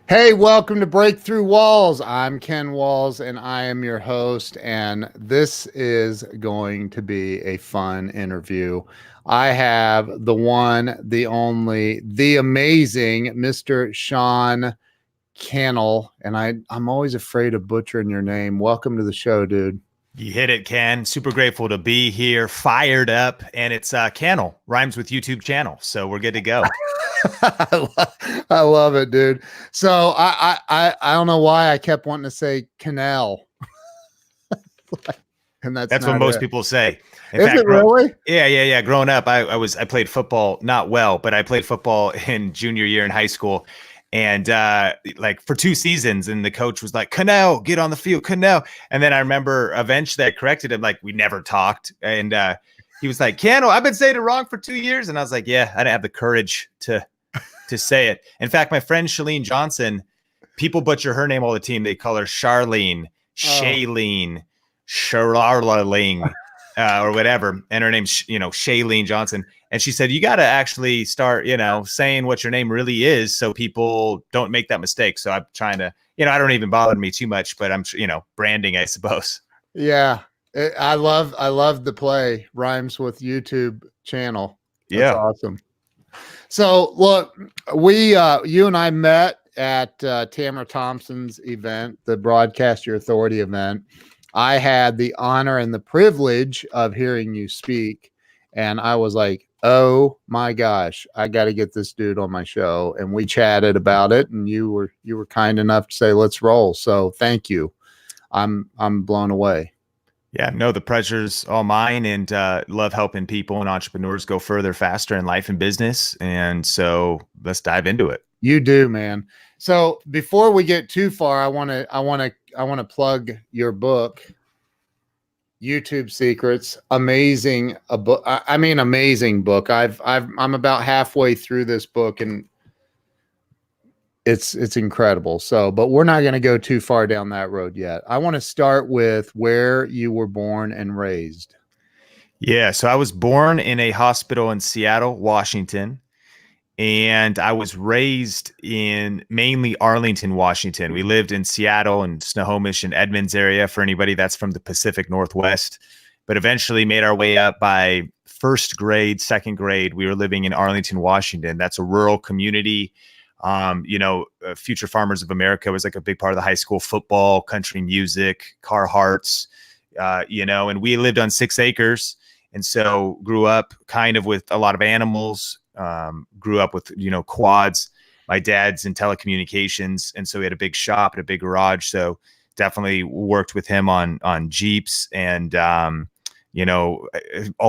Hey, welcome to Breakthrough Walls. I'm Ken Walls, and I am your host, and this is going to be a fun interview. I have the one, the only, the amazing Mr. Sean Cannell, and I'm always afraid of butchering your name. Welcome to the show, dude. You hit it, Ken. Super grateful to be here, fired up, and it's Cannell, rhymes with YouTube channel, so we're good to go. I love it, dude. So I don't know why I kept wanting to say Cannell. And that's what most people say. In fact, really? Yeah. Growing up, I played football, not well, but I played football in junior year in high school. And like for 2 seasons, and the coach was like, Cannell, get on the field, Cannell. And then I remember eventually I corrected him, like we never talked. And he was like, Cannell, I've been saying it wrong for 2 years. And I was like, yeah, I didn't have the courage to say it. In fact, my friend Shalene Johnson, people butcher her name all the time. They call her Charlene, Shailene, Charlaling, or whatever. And her name's, Shailene Johnson. And she said, you got to actually start, saying what your name really is so people don't make that mistake. So I'm trying to, I don't even bother me too much, but I'm, branding, I suppose. Yeah. I love the play rhymes with YouTube channel. That's yeah. Awesome. So look, you and I met at Tamara Thompson's event, the Broadcast Your Authority event. I had the honor and the privilege of hearing you speak. And I was like, oh my gosh, I got to get this dude on my show. And we chatted about it, and you were kind enough to say, let's roll. So thank you. I'm blown away. Yeah, no, the pressure's all mine, and love helping people and entrepreneurs go further, faster in life and business. And so let's dive into it. You do, man. So before we get too far, I want to plug your book, YouTube Secrets. Amazing book. I mean, amazing book. I'm about halfway through this book, and it's incredible. So, but we're not going to go too far down that road yet. I want to start with where you were born and raised. Yeah. So I was born in a hospital in Seattle, Washington, and I was raised in mainly Arlington, Washington. We lived in Seattle and Snohomish and Edmonds area for anybody that's from the Pacific Northwest, but eventually made our way up. By first grade, second grade, we were living in Arlington, Washington. That's a rural community. Future Farmers of America was like a big part of the high school football, country music, Carhartts, and we lived on 6 acres. And so grew up kind of with a lot of animals, grew up with, quads. My dad's in telecommunications. And so we had a big shop and a big garage. So definitely worked with him on Jeeps and, all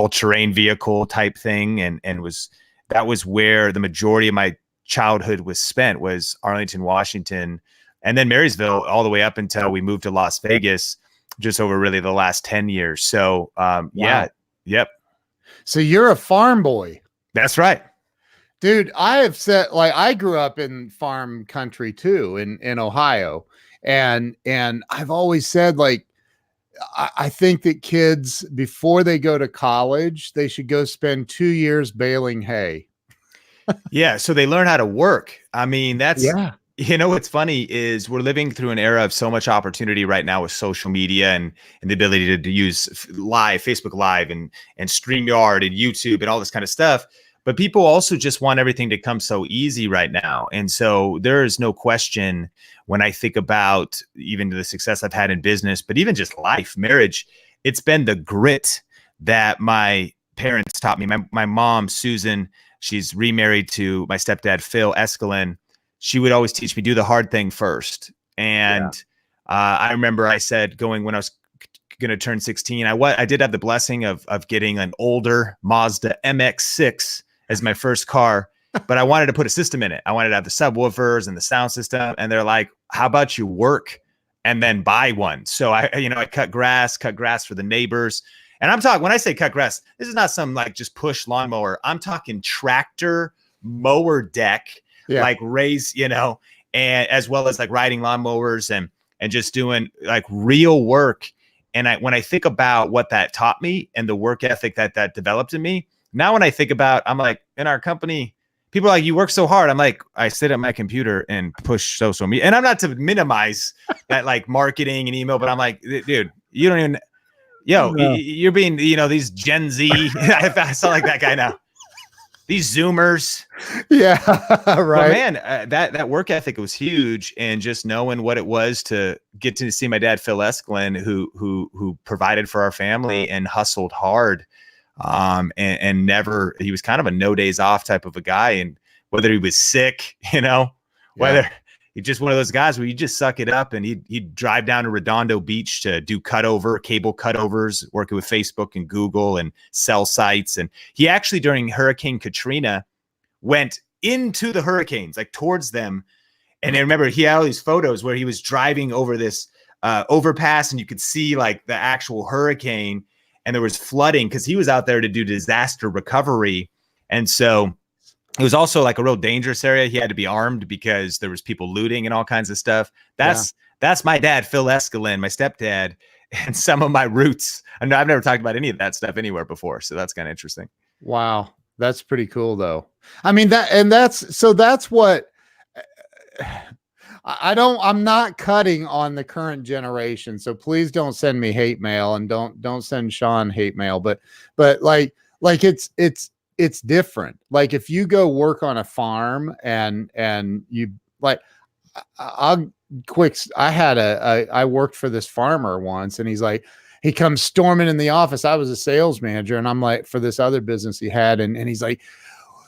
terrain vehicle type thing. And that was where the majority of my childhood was spent, was Arlington, Washington, and then Marysville, all the way up until we moved to Las Vegas just over really the last 10 years. So, wow. Yeah. Yep. So you're a farm boy. That's right. Dude, I have said, like, I grew up in farm country too, in Ohio. And I've always said, like, I think that kids, before they go to college, they should go spend 2 years baling hay. Yeah. So they learn how to work. I mean, that's, what's funny is we're living through an era of so much opportunity right now with social media and the ability to use Facebook Live and StreamYard and YouTube and all this kind of stuff. But people also just want everything to come so easy right now. And so there is no question, when I think about even the success I've had in business, but even just life, marriage, it's been the grit that my parents taught me. My mom, Susan, she's remarried to my stepdad, Phil Escalin. She would always teach me, do the hard thing first. And I remember I said, when I was going to turn 16, I did have the blessing of getting an older Mazda MX-6 as my first car, but I wanted to put a system in it. I wanted to have the subwoofers and the sound system. And they're like, how about you work and then buy one. So I cut grass for the neighbors. And I'm talking, when I say cut grass, this is not some like just push lawnmower. I'm talking tractor mower deck, like raise, and as well as like riding lawnmowers and just doing like real work. And when I think about what that taught me and the work ethic that developed in me, now when I think about, I'm like, in our company, people are like, you work so hard. I'm like, I sit at my computer and push social media. And I'm not to minimize that like marketing and email, but I'm like, dude, you don't even, you're being, these Gen Z, I sound like that guy now. These Zoomers. Yeah, right. But man, that work ethic was huge. And just knowing what it was to get to see my dad, Phil Eskelin, who provided for our family and hustled hard. And never, he was kind of a no days off type of a guy. And whether he was sick, whether he's just one of those guys where you just suck it up, and he'd drive down to Redondo Beach to do cable cutovers, working with Facebook and Google and cell sites. And he actually, during Hurricane Katrina, went into the hurricanes, like towards them. And I remember he had all these photos where he was driving over this overpass, and you could see like the actual hurricane, and there was flooding because he was out there to do disaster recovery. And so it was also like a real dangerous area. He had to be armed because there was people looting and all kinds of stuff. That's my dad, Phil Eskelin, my stepdad, and some of my roots. I've never talked about any of that stuff anywhere before. So that's kind of interesting. Wow. That's pretty cool though. I mean, that's what I'm not cutting on the current generation. So please don't send me hate mail, and don't send Sean hate mail, but like it's different. Like if you go work on a farm and you like, I worked for this farmer once, and he's like, he comes storming in the office. I was a sales manager, and I'm like, for this other business he had. And he's like,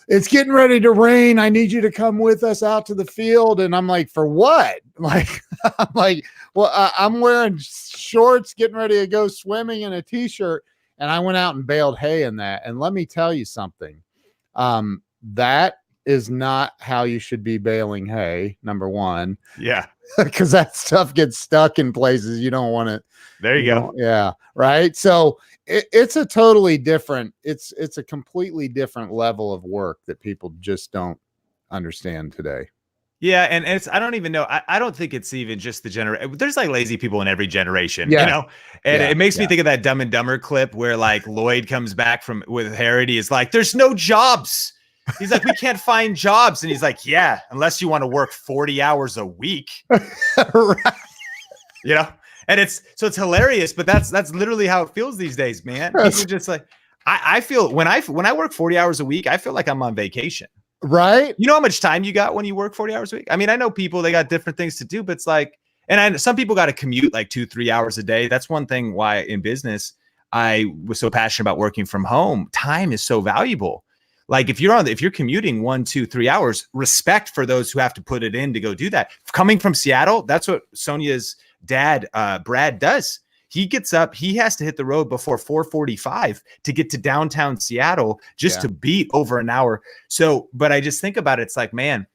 it's getting ready to rain. I need you to come with us out to the field. And I'm like, for what? Like, I'm like, well, I'm wearing shorts, getting ready to go swimming in a t-shirt. And I went out and baled hay in that. And let me tell you something. That is not how you should be baling hay. Number one. Yeah. Because that stuff gets stuck in places you don't want it. There you go. Yeah. Right. So it's a totally different, it's a completely different level of work that people just don't understand today. Yeah. And I don't even know. I don't think it's even just the generation. There's like lazy people in every generation, and it makes me think of that Dumb and Dumber clip where like Lloyd comes back with Harry. Is like, there's no jobs. He's like, we can't find jobs. And he's like, yeah, unless you want to work 40 hours a week, right. And it's hilarious, but that's literally how it feels these days, man. People just like, I feel when I work 40 hours a week, I feel like I'm on vacation. Right. You know how much time you got when you work 40 hours a week? I mean, I know people, they got different things to do, but it's like, some people got to commute like 2-3 hours a day. That's one thing why in business, I was so passionate about working from home. Time is so valuable. Like if you're commuting 1, 2, 3 hours, respect for those who have to put it in to go do that. Coming from Seattle, that's what Sonia's dad, Brad, does. He gets up, he has to hit the road before 4:45 to get to downtown Seattle just to beat over an hour. So, but I just think about it, it's like, man,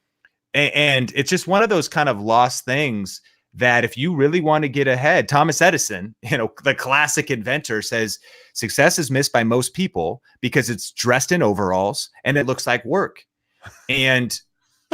and it's just one of those kind of lost things that if you really want to get ahead, Thomas Edison, the classic inventor, says success is missed by most people because it's dressed in overalls and it looks like work. And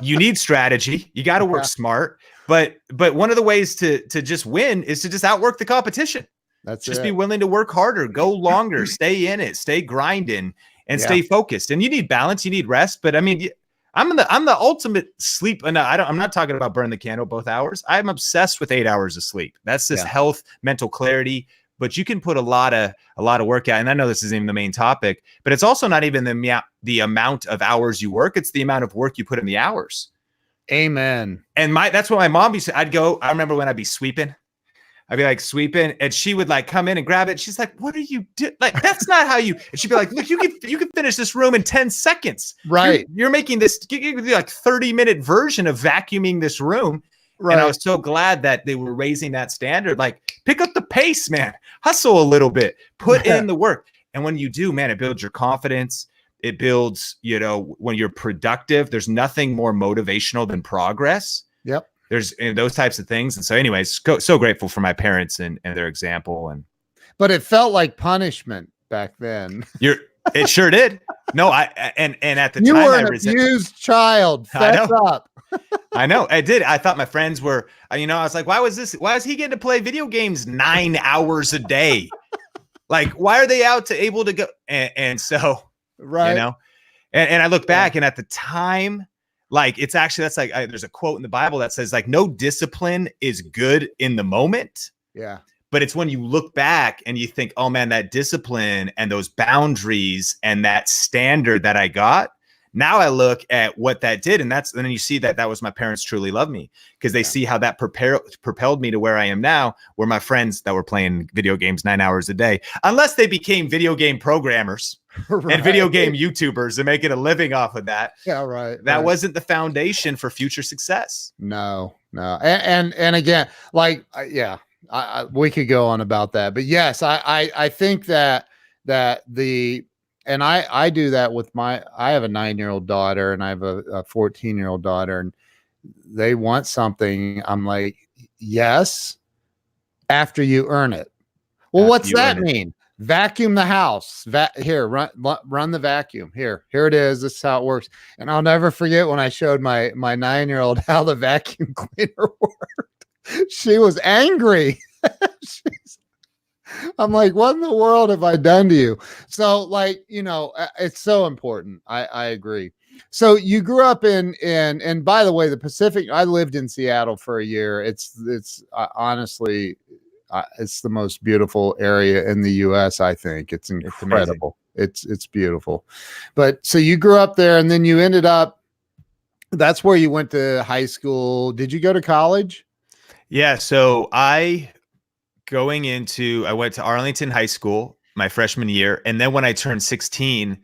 you need strategy. You got to work smart. But one of the ways to just win is to just outwork the competition. That's just be willing to work harder, go longer, stay in it, stay grinding, and stay focused. And you need balance, you need rest. But I mean, I'm the ultimate sleep. And I'm not talking about burn the candle both hours. I'm obsessed with 8 hours of sleep. That's just health, mental clarity. But you can put a lot of work out. And I know this isn't even the main topic, but it's also not even the amount of hours you work. It's the amount of work you put in the hours. Amen. And that's what my mom used to, I remember when I'd be sweeping, I'd be like sweeping, and she would like come in and grab it. She's like, what are you doing? Like, that's not how you, and she'd be like, look, you can finish this room in 10 seconds. Right. You're making this, you could do like 30-minute version of vacuuming this room. Right. And I was so glad that they were raising that standard. Like, pick up the pace, man, hustle a little bit, put in the work. And when you do, man, it builds your confidence. It builds, when you're productive, there's nothing more motivational than progress. Yep. there's those types of things. And so anyways, so grateful for my parents and their example. And but it felt like punishment back then. It sure did. No, and at the you time were an abused child. Fess up. I know. I did. I thought my friends were, I was like, why is he getting to play video games 9 hours a day? Like, why are they able to go? And so, right. And I look back, and at the time, like, it's actually, that's like, there's a quote in the Bible that says, like, no discipline is good in the moment. Yeah. But it's when you look back and you think, oh man, that discipline and those boundaries and that standard that I got, now I look at what that did. And then you see that was my parents truly love me, because they see how that propelled me to where I am now, where my friends that were playing video games 9 hours a day, unless they became video game programmers and video game YouTubers and making a living off of that. Yeah, right. That wasn't the foundation for future success. No. And again, like, yeah. We could go on about that, but yes, I think that and I do that with I have a 9-year-old daughter and I have a 14-year-old daughter, and they want something. I'm like, yes, after you earn it. Well, what's that mean? Vacuum the house. Here, run the vacuum. Here it is. This is how it works. And I'll never forget when I showed my 9-year-old how the vacuum cleaner worked. She was angry. I'm like, what in the world have I done to you? So, like, it's so important. I agree. So you grew up and by the way, the Pacific, I lived in Seattle for a year. It's honestly, it's the most beautiful area in the US. I think it's incredible. It's beautiful. But so you grew up there, and then you ended up, that's where you went to high school. Did you go to college? Yeah. So I went to Arlington High School my freshman year. And then when I turned 16,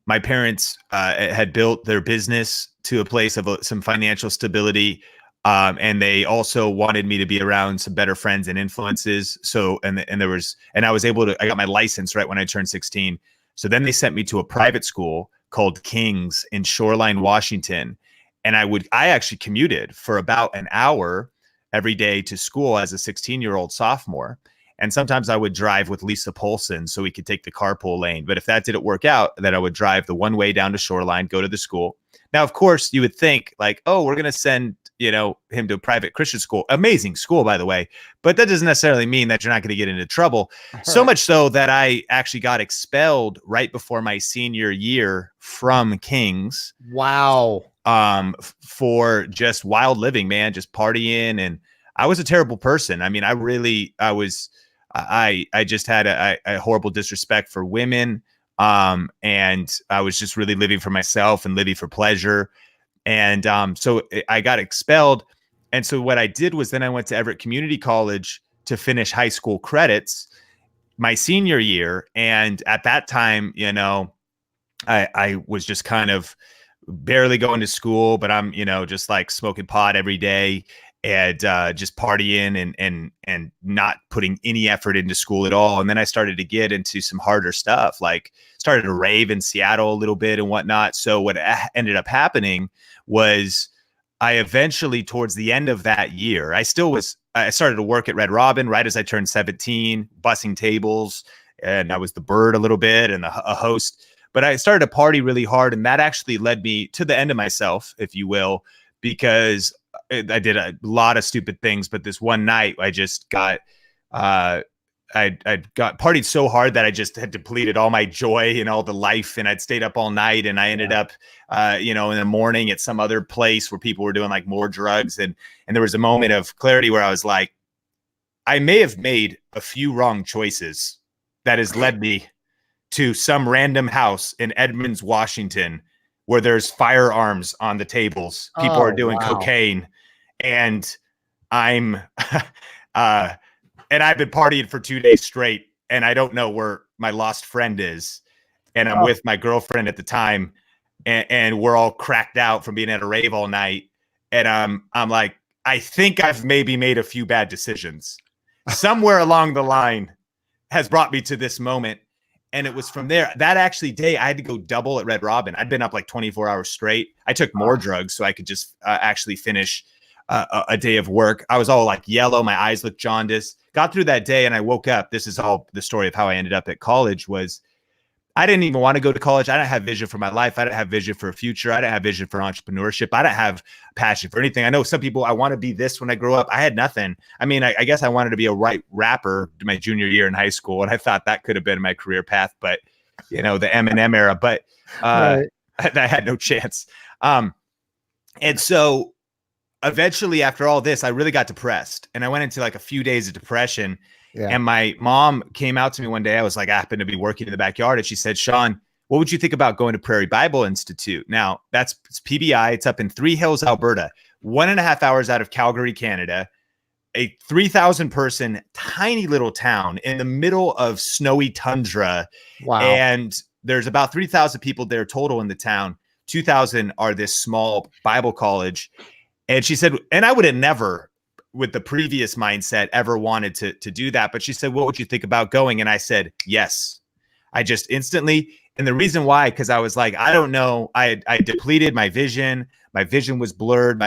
my parents had built their business to a place of some financial stability. And they also wanted me to be around some better friends and influences. So, and I got my license right when I turned 16. So then they sent me to a private school called King's in Shoreline, Washington. And I actually commuted for about an hour every day to school as a 16-year-old sophomore. And sometimes I would drive with Lisa Polson so we could take the carpool lane. But if that didn't work out, then I would drive the one way down to Shoreline, go to the school. Now, of course, you would think like, oh, we're going to send, him to a private Christian school. Amazing school, by the way. But that doesn't necessarily mean that you're not going to get into trouble. Right. So much so that I actually got expelled right before my senior year from King's. Wow. For just wild living, man, just partying. And I was a terrible person. I mean, I just had a horrible disrespect for women. And I was just really living for myself and living for pleasure. And so I got expelled. And so what I did was then I went to Everett Community College to finish high school credits my senior year. And at that time, I was just kind of barely going to school, but I'm, just like smoking pot every day and just partying and not putting any effort into school at all. And then I started to get into some harder stuff, like started to rave in Seattle a little bit and whatnot. So what ended up happening was I eventually, towards the end of that year, I started to work at Red Robin right as I turned 17, bussing tables, and I was the bird a little bit and a host. But I started to party really hard, and that actually led me to the end of myself, if you will, because I did a lot of stupid things. But this one night, I just got, I got partied so hard that I just had depleted all my joy and all the life, and I'd stayed up all night, and I ended up, in the morning at some other place where people were doing like more drugs, and there was a moment of clarity where I was like, I may have made a few wrong choices that has led me to some random house in Edmonds, Washington, where there's firearms on the tables. People are doing cocaine, and I'm, and I've been partying for 2 days straight, and I don't know where my lost friend is. And I'm with my girlfriend at the time, and we're all cracked out from being at a rave all night. And I'm like, I think I've maybe made a few bad decisions. Somewhere along the line has brought me to this moment. And it was from there, that actually day, I had to go double at Red Robin. I'd been up like 24 hours straight. I took more drugs so I could just actually finish a day of work. I was all like yellow. My eyes looked jaundiced. Got through that day and I woke up. This is all the story of how I ended up at college. Was I didn't even want to go to college. I didn't have vision for my life. I didn't have vision for a future. I didn't have vision for entrepreneurship. I didn't have passion for anything. I know some people, I want to be this when I grow up. I had nothing. I mean, I guess I wanted to be a rapper my junior year in high school. And I thought that could have been my career path, but the Eminem era, but right. I had no chance. And so eventually after all this, I really got depressed and I went into like a few days of depression. Yeah. And my mom came out to me one day. I was like, I happened to be working in the backyard. And she said, Sean, what would you think about going to Prairie Bible Institute? Now, it's PBI. It's up in Three Hills, Alberta, 1.5 hours out of Calgary, Canada, a 3,000 person tiny little town in the middle of snowy tundra. Wow. And there's about 3,000 people there total in the town. 2,000 are this small Bible college. And she said, and I would have never, with the previous mindset, ever wanted to do that. But she said, what would you think about going? And I said, yes. I just instantly, and the reason why, because I was like, I don't know. I depleted my vision. My vision was blurred,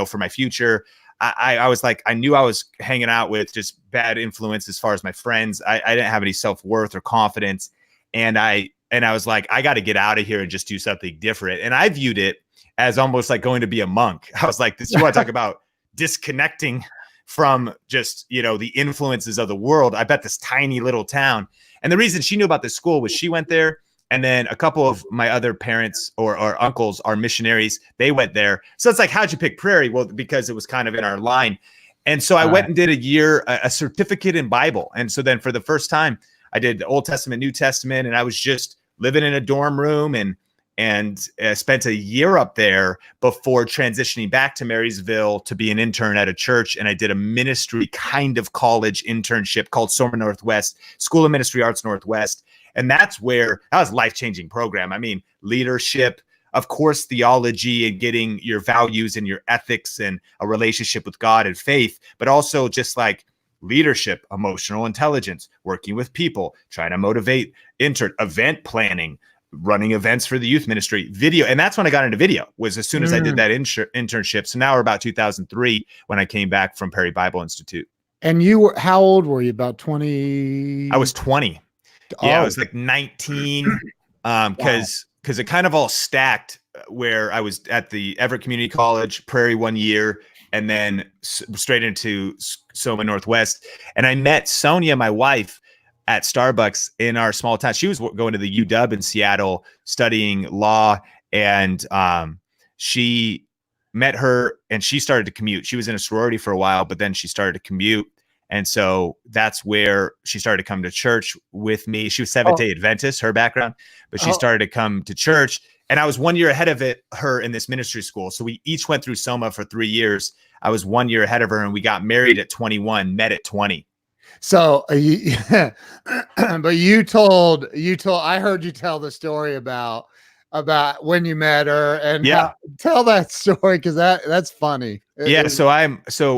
for my future. I was like, I knew I was hanging out with just bad influence as far as my friends. I didn't have any self-worth or confidence. And I was like, I got to get out of here and just do something different. And I viewed it as almost like going to be a monk. I was like, this, you want to talk about disconnecting from just, the influences of the world. I bet this tiny little town. And the reason she knew about this school was she went there. And then a couple of my other parents or uncles are missionaries. They went there. So it's like, how'd you pick Prairie? Well, because it was kind of in our line. And so I went and did a certificate in Bible. And so then for the first time, I did the Old Testament, New Testament, and I was just living in a dorm room and spent a year up there before transitioning back to Marysville to be an intern at a church. And I did a ministry kind of college internship called Soma Northwest, School of Ministry Arts Northwest. And that was a life-changing program. I mean, leadership, of course, theology and getting your values and your ethics and a relationship with God and faith, but also just like leadership, emotional intelligence, working with people, trying to motivate, event planning, running events for the youth ministry, video. And that's when I got into video, was as soon as I did that internship. So now we're about 2003 when I came back from Prairie Bible Institute. And how old were you? About 20? I was 20. Yeah, I was like 19 because it kind of all stacked where I was at the Everett Community College, Prairie 1 year, and then straight into Soma Northwest. And I met Sonia, my wife, at Starbucks in our small town. She was going to the UW in Seattle studying law, and she met her and she started to commute. She was in a sorority for a while, but then she started to commute. And so that's where she started to come to church with me. She was Seventh-day Adventist, her background, but she started to come to church. And I was 1 year ahead of her in this ministry school. So we each went through Soma for 3 years. I was 1 year ahead of her, and we got married at 21, met at 20. So, but I heard you tell the story about when you met her, and tell that story, because that's funny. So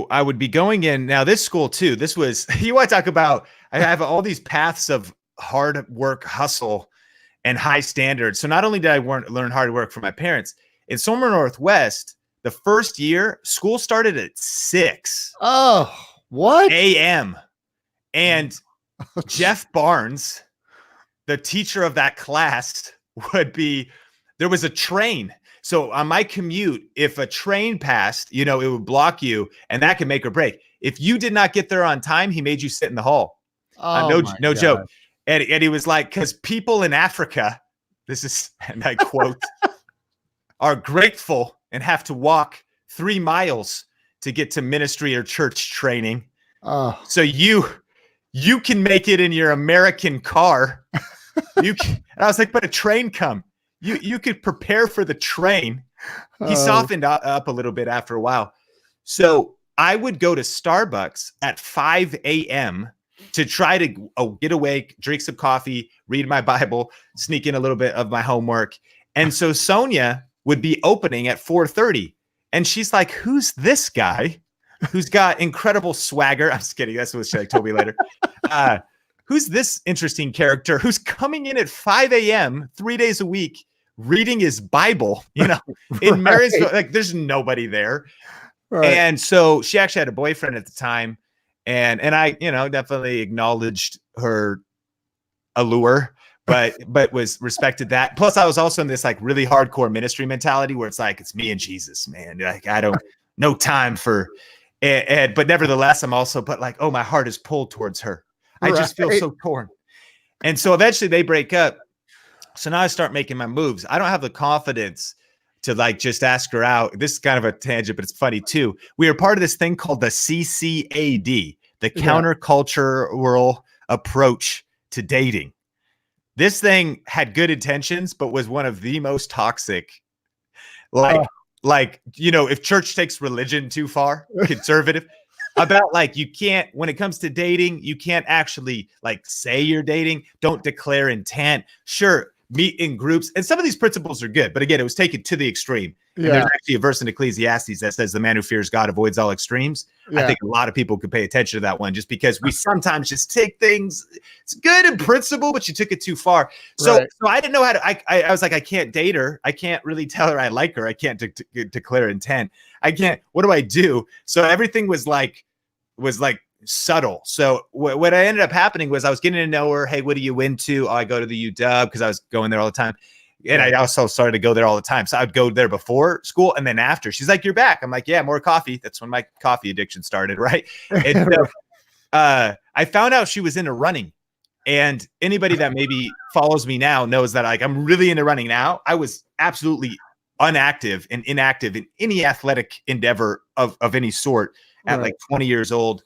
I would be going in now this school too. This was, you want to talk about, I have all these paths of hard work, hustle, and high standards. So not only did I learn hard work from my parents in Soma Northwest, the first year school started at 6 a.m. And Jeff Barnes, the teacher of that class, there was a train. So on my commute, if a train passed, it would block you, and that could make or break. If you did not get there on time, he made you sit in the hall. No joke. And he was like, because people in Africa, this is, and I quote, are grateful and have to walk 3 miles to get to ministry or church training. So you can make it in your American car. And I was like, but a train come. You could prepare for the train. He softened up a little bit after a while. So I would go to Starbucks at 5 a.m. to try to get awake, drink some coffee, read my Bible, sneak in a little bit of my homework. And so Sonia would be opening at 4:30. And she's like, who's this guy who's got incredible swagger? I'm just kidding. That's what she told me later. Who's this interesting character who's coming in at 5 a.m. 3 days a week, reading his Bible, in Marysville? Like, there's nobody there. Right. And so she actually had a boyfriend at the time. And I, definitely acknowledged her allure, but was respected that. Plus, I was also in this like really hardcore ministry mentality where it's like, it's me and Jesus, man. Like, I don't, no time for, but nevertheless, I'm also, but like, oh, my heart is pulled towards her. I just feel so torn. And so eventually they break up. So now I start making my moves. I don't have the confidence to like just ask her out. This is kind of a tangent, but it's funny too. We are part of this thing called the CCAD, the countercultural approach to dating. This thing had good intentions, but was one of the most toxic. Like, if church takes religion too far, conservative, about like, you can't, when it comes to dating, you can't actually like say you're dating. Don't declare intent. Sure, meet in groups. And some of these principles are good, but again, it was taken to the extreme. And there's actually a verse in Ecclesiastes that says the man who fears God avoids all extremes. I think a lot of people could pay attention to that one just because we sometimes just take things, it's good in principle, but you took it too far. So I didn't know how to, I was like, I can't date her. I can't really tell her I like her. I can't declare intent. I can't, what do I do? So everything was like subtle. So what I ended up happening was I was getting to know her. Hey, what are you into? Oh, I go to the UW because I was going there all the time. And I also started to go there all the time. So I'd go there before school and then after. She's like, you're back. I'm like, yeah, more coffee. That's when my coffee addiction started, right? And so, I found out she was into running. And anybody that maybe follows me now knows that like I'm really into running now. I was absolutely inactive in any athletic endeavor of any sort at like 20 years old.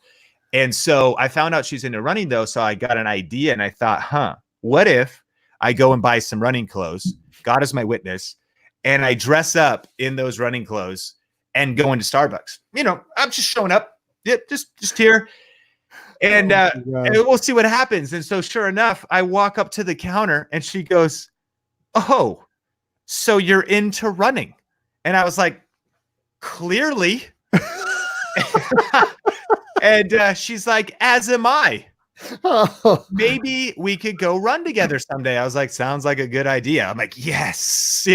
And so I found out she's into running though. So I got an idea and I thought, what if I go and buy some running clothes, God is my witness, and I dress up in those running clothes and go into Starbucks. I'm just showing up. Yeah, just here. And, and we'll see what happens. And so sure enough, I walk up to the counter and she goes, oh, so you're into running. And I was like, clearly. And she's like, as am I. Maybe we could go run together someday. I was like, sounds like a good idea. I'm like, yes,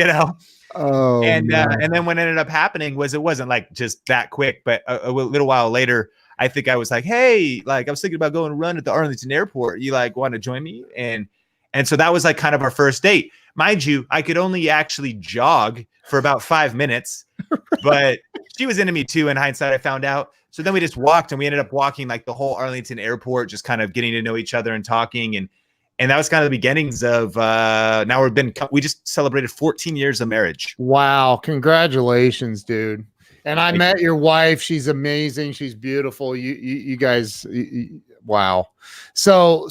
Oh, and then what ended up happening was it wasn't like just that quick, but a little while later, I think I was like, hey, like I was thinking about going to run at the Arlington airport. You like want to join me? And so that was like kind of our first date. Mind you, I could only actually jog for about 5 minutes, but she was into me too. In hindsight, I found out. So then we just walked and we ended up walking like the whole Arlington airport, just kind of getting to know each other and talking. And that was kind of the beginnings of now we just celebrated 14 years of marriage. Wow. Congratulations, dude. And I met your wife. She's amazing. She's beautiful. You guys, wow. So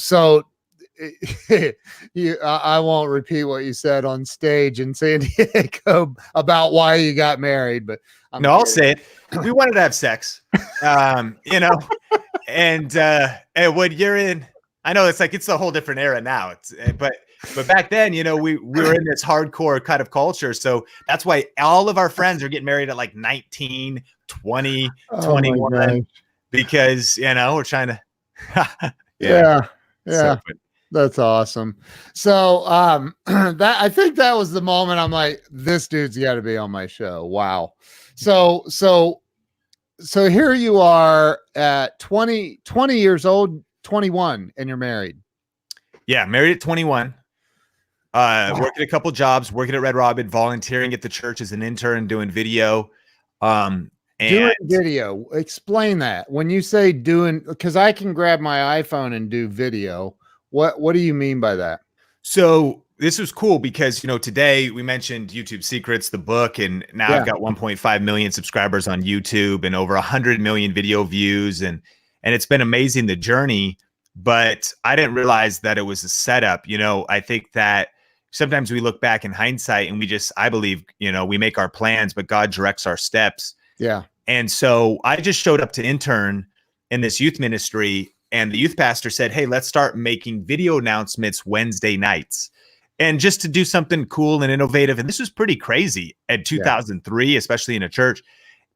I won't repeat what you said on stage in San Diego about why you got married, but I'll say it. We wanted to have sex, and when you're in, I know it's like, it's a whole different era now. But back then, we were in this hardcore kind of culture. So that's why all of our friends are getting married at like 19, 20, 21, because, we're trying to, yeah. So, that's awesome. So, that, I think that was the moment I'm like, this dude's got to be on my show. Wow. So here you are at 20 years old, 21, and you're married. Yeah. Married at 21, working a couple jobs, working at Red Robin, volunteering at the church as an intern, doing video. Doing video. Explain that. When you say doing, because I can grab my iPhone and do video. What do you mean by that? So this was cool because, today we mentioned YouTube Secrets, the book, and now I've got 1.5 million subscribers on YouTube and over 100 million video views. And it's been amazing, the journey, but I didn't realize that it was a setup. I think that sometimes we look back in hindsight and I believe, we make our plans, but God directs our steps. Yeah. And so I just showed up to intern in this youth ministry, and the youth pastor said, hey, let's start making video announcements Wednesday nights. And just to do something cool and innovative. And this was pretty crazy at 2003, especially in a church.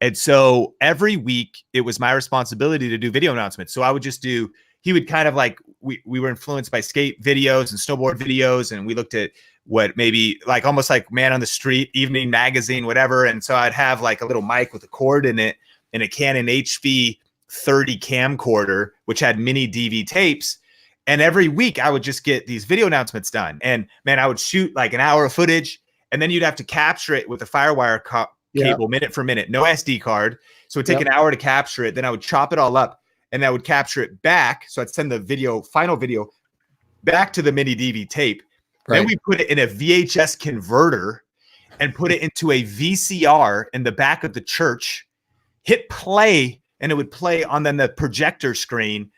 And so every week it was my responsibility to do video announcements. So I would just he would kind of like, we were influenced by skate videos and snowboard videos. And we looked at what maybe like almost like Man on the Street, Evening Magazine, whatever. And so I'd have like a little mic with a cord in it. and a Canon HV 30 camcorder, which had mini DV tapes. And every week I would just get these video announcements done. And man, I would shoot like an hour of footage, and then you'd have to capture it with a Firewire cable minute for minute, no SD card. So it'd take an hour to capture it. Then I would chop it all up and I would capture it back. So I'd send the final video back to the mini DV tape. Right. Then we put it in a VHS converter and put it into a VCR in the back of the church, hit play, and it would play on then the projector screen.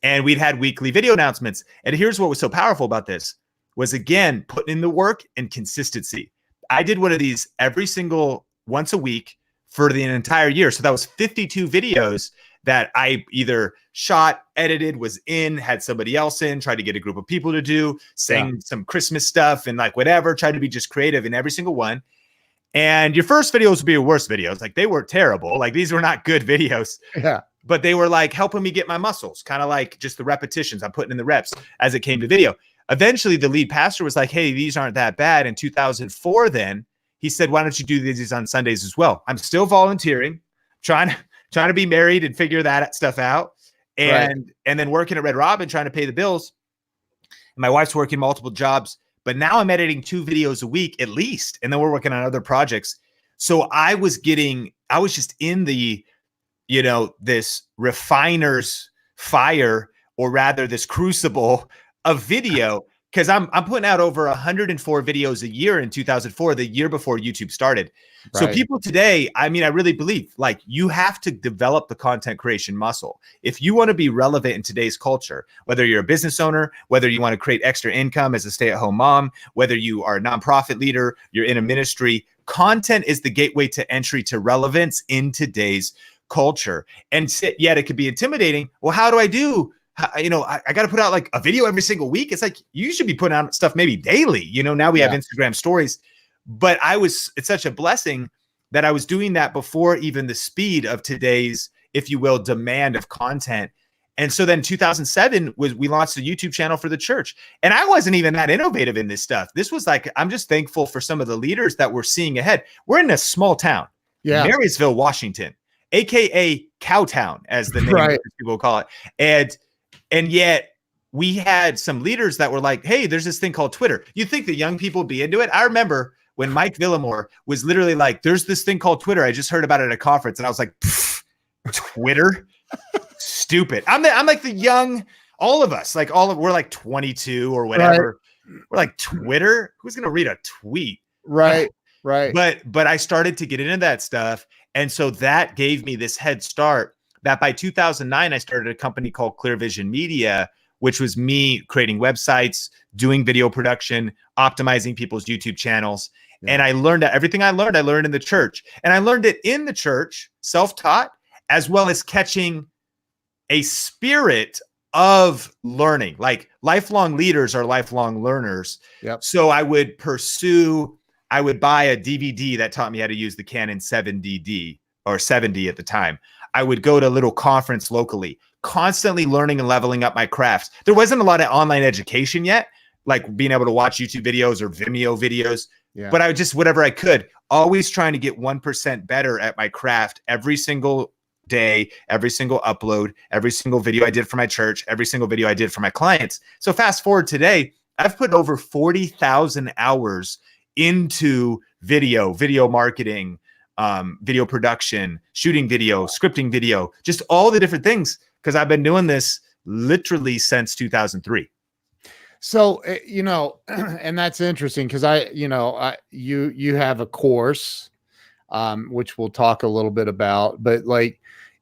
And we'd had weekly video announcements. And here's what was so powerful about this was, again, putting in the work and consistency. I did one of these once a week for the entire year. So that was 52 videos that I either shot, edited, had somebody else in, tried to get a group of people to do, sang some Christmas stuff and like whatever, tried to be just creative in every single one. And your first videos would be your worst videos. Like they were terrible. Like these were not good videos. Yeah. But they were like helping me get my muscles, kind of like just the repetitions. I'm putting in the reps as it came to video. Eventually, the lead pastor was like, hey, these aren't that bad. In 2004, then he said, why don't you do these on Sundays as well? I'm still volunteering, trying to be married and figure that stuff out. And then working at Red Robin, trying to pay the bills. And my wife's working multiple jobs. But now I'm editing 2 videos a week at least. And then we're working on other projects. So I was just in the, this refiner's fire, or rather this crucible of video, because I'm putting out over 104 videos a year in 2004, the year before YouTube started. So people today, I really believe like you have to develop the content creation muscle. If you want to be relevant in today's culture, whether you're a business owner, whether you want to create extra income as a stay-at-home mom, whether you are a nonprofit leader, you're in a ministry, content is the gateway to entry to relevance in today's culture. And yet it could be intimidating. Well, how do I do? I got to put out like a video every single week. It's like, you should be putting out stuff maybe daily. Now we have Instagram stories, but it's such a blessing that I was doing that before even the speed of today's, if you will, demand of content. And so then 2007 we launched a YouTube channel for the church. And I wasn't even that innovative in this stuff. This was like, I'm just thankful for some of the leaders that were seeing ahead. We're in a small town, Marysville, Washington, AKA Cowtown, as the name people call it. And yet we had some leaders that were like, hey, there's this thing called Twitter. You'd think the young people would be into it. I remember when Mike Villamore was literally like, there's this thing called Twitter. I just heard about it at a conference. And I was like, Twitter? Stupid. I'm like the young, all of us, like we're like 22 or whatever. We're like, Twitter? Who's going to read a tweet? Right. But I started to get into that stuff. And so that gave me this head start that by 2009, I started a company called Clear Vision Media, which was me creating websites, doing video production, optimizing people's YouTube channels. Yeah. And I learned that everything I learned in the church. And I learned it in the church, self-taught, as well as catching a spirit of learning. Like lifelong leaders are lifelong learners. Yep. So I would buy a DVD that taught me how to use the Canon 7DD or 7D at the time. I would go to a little conference locally, constantly learning and leveling up my crafts. There wasn't a lot of online education yet, like being able to watch YouTube videos or Vimeo videos, but I would just, whatever I could, always trying to get 1% better at my craft every single day, every single upload, every single video I did for my church, every single video I did for my clients. So fast forward today, I've put over 40,000 hours into video marketing, video production, shooting video, scripting video, just all the different things, because I've been doing this literally since 2003. So, and that's interesting because you have a course, which we'll talk a little bit about, but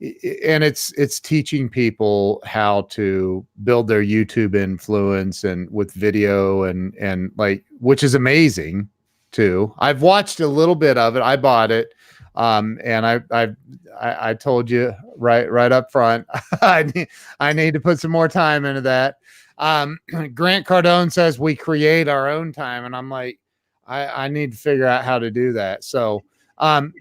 and it's teaching people how to build their YouTube influence and with video and which is amazing too. I've watched a little bit of it. I bought it. And I told you right up front, I need to put some more time into that. Grant Cardone says we create our own time. And I'm like, I need to figure out how to do that. So, but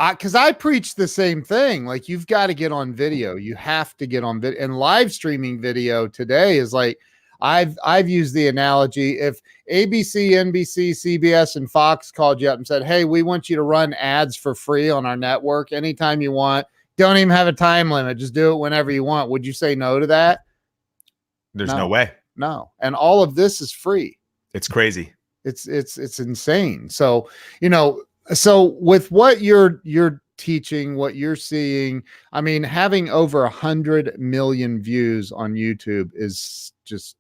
because I preach the same thing, like you've got to get on video. You have to get on video, and live streaming video today is like, I've used the analogy, if ABC, NBC, CBS, and Fox called you up and said, hey, we want you to run ads for free on our network anytime you want, don't even have a time limit, just do it whenever you want, would you say no to that? There's no way. No. And all of this is free. It's crazy. It's insane. So, so with what you're teaching, what you're seeing, I mean, having over 100 million views on YouTube is just,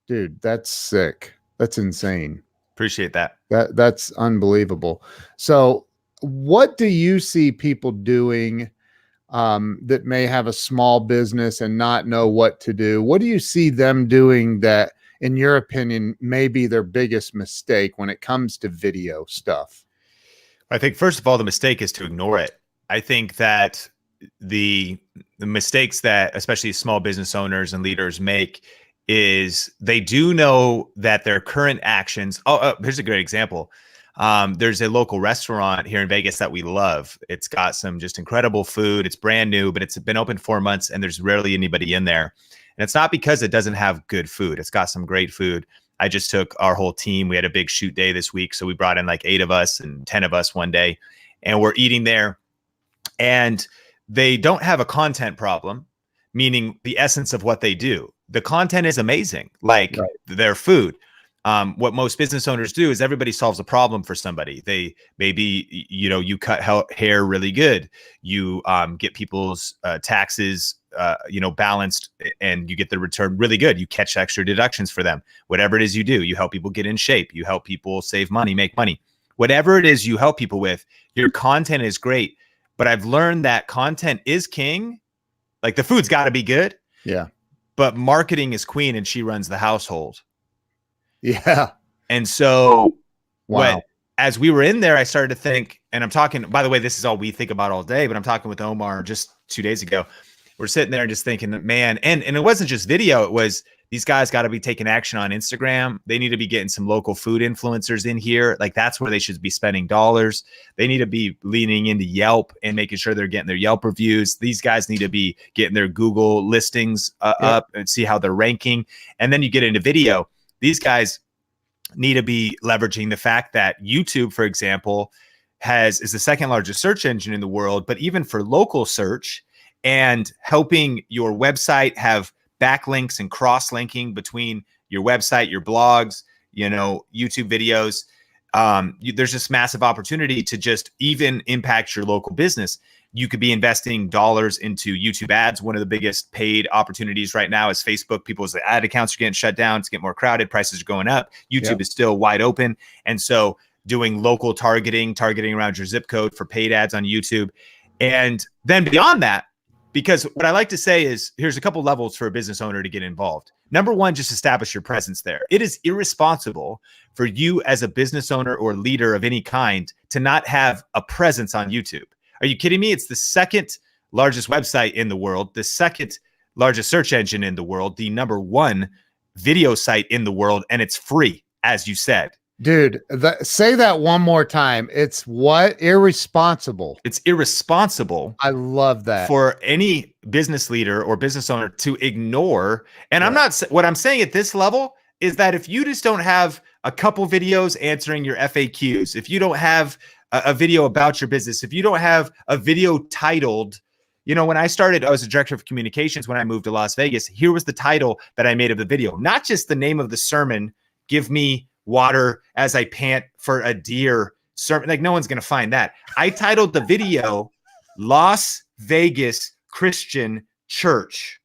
dude, that's sick. That's insane. Appreciate that. That's unbelievable. So what do you see people doing that may have a small business and not know what to do? What do you see them doing that, in your opinion, may be their biggest mistake when it comes to video stuff? I think, first of all, the mistake is to ignore it. I think that the mistakes that especially small business owners and leaders make is they do know that their current actions. Here's a great example. There's a local restaurant here in Vegas that we love. It's got some just incredible food. It's brand new, but it's been open 4 months and there's rarely anybody in there. And it's not because it doesn't have good food. It's got some great food. I just took our whole team. We had a big shoot day this week. So we brought in like 8 of us and 10 of us one day, and we're eating there. And they don't have a content problem, meaning the essence of what they do. The content is amazing, like their food. What most business owners do is everybody solves a problem for somebody. They maybe, you cut hair really good. You get people's taxes, balanced, and you get the return really good. You catch extra deductions for them. Whatever it is you do, you help people get in shape. You help people save money, make money. Whatever it is you help people with, your content is great. But I've learned that content is king. Like the food's got to be good. Yeah. But marketing is queen, and she runs the household. Yeah. And so as we were in there, I started to think, and I'm talking, by the way, this is all we think about all day, but I'm talking with Omar just 2 days ago. We're sitting there and just thinking that, man, and it wasn't just video. It was, these guys got to be taking action on Instagram. They need to be getting some local food influencers in here. Like that's where they should be spending dollars. They need to be leaning into Yelp and making sure they're getting their Yelp reviews. These guys need to be getting their Google listings up and see how they're ranking. And then you get into video. These guys need to be leveraging the fact that YouTube, for example, is the second largest search engine in the world, but even for local search and helping your website have backlinks and cross-linking between your website, your blogs, YouTube videos. There's this massive opportunity to just even impact your local business. You could be investing dollars into YouTube ads. One of the biggest paid opportunities right now is Facebook. People's ad accounts are getting shut down. It's getting more crowded. Prices are going up. YouTube is still wide open. And so doing local targeting around your zip code for paid ads on YouTube. And then beyond that, because what I like to say is here's a couple levels for a business owner to get involved. Number one, just establish your presence there. It is irresponsible for you as a business owner or leader of any kind to not have a presence on YouTube. Are you kidding me? It's the second largest website in the world, the second largest search engine in the world, the number one video site in the world, and it's free, as you said. Dude, say that one more time. It's what? Irresponsible. It's irresponsible. I love that. For any business leader or business owner to ignore. And what I'm saying at this level is that if you just don't have a couple videos answering your FAQs, if you don't have a video about your business, if you don't have a video titled, when I started, I was a director of communications when I moved to Las Vegas. Here was the title that I made of the video, not just the name of the sermon, give me water as I pant for a deer sermon. Like no one's going to find that. I titled the video Las Vegas Christian Church.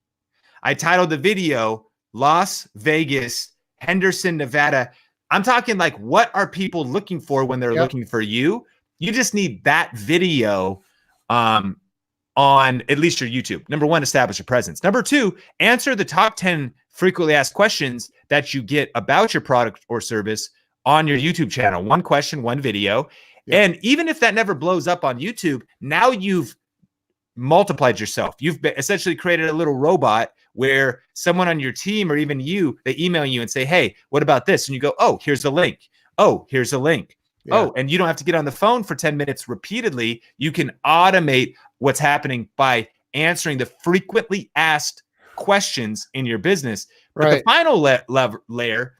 I titled the video Las Vegas, Henderson, Nevada. I'm talking like, what are people looking for when they're looking for you? You just need that video on at least your YouTube. Number one, establish a presence. Number two, answer the top 10 frequently asked questions that you get about your product or service on your YouTube channel. One question, one video. And even if that never blows up on YouTube, now you've multiplied yourself. You've essentially created a little robot where someone on your team or even you, they email you and say, hey, what about this? And you go, oh, here's a link. Oh, here's a link. Oh, and you don't have to get on the phone for 10 minutes repeatedly. You can automate what's happening by answering the frequently asked questions in your business. But Right. the final layer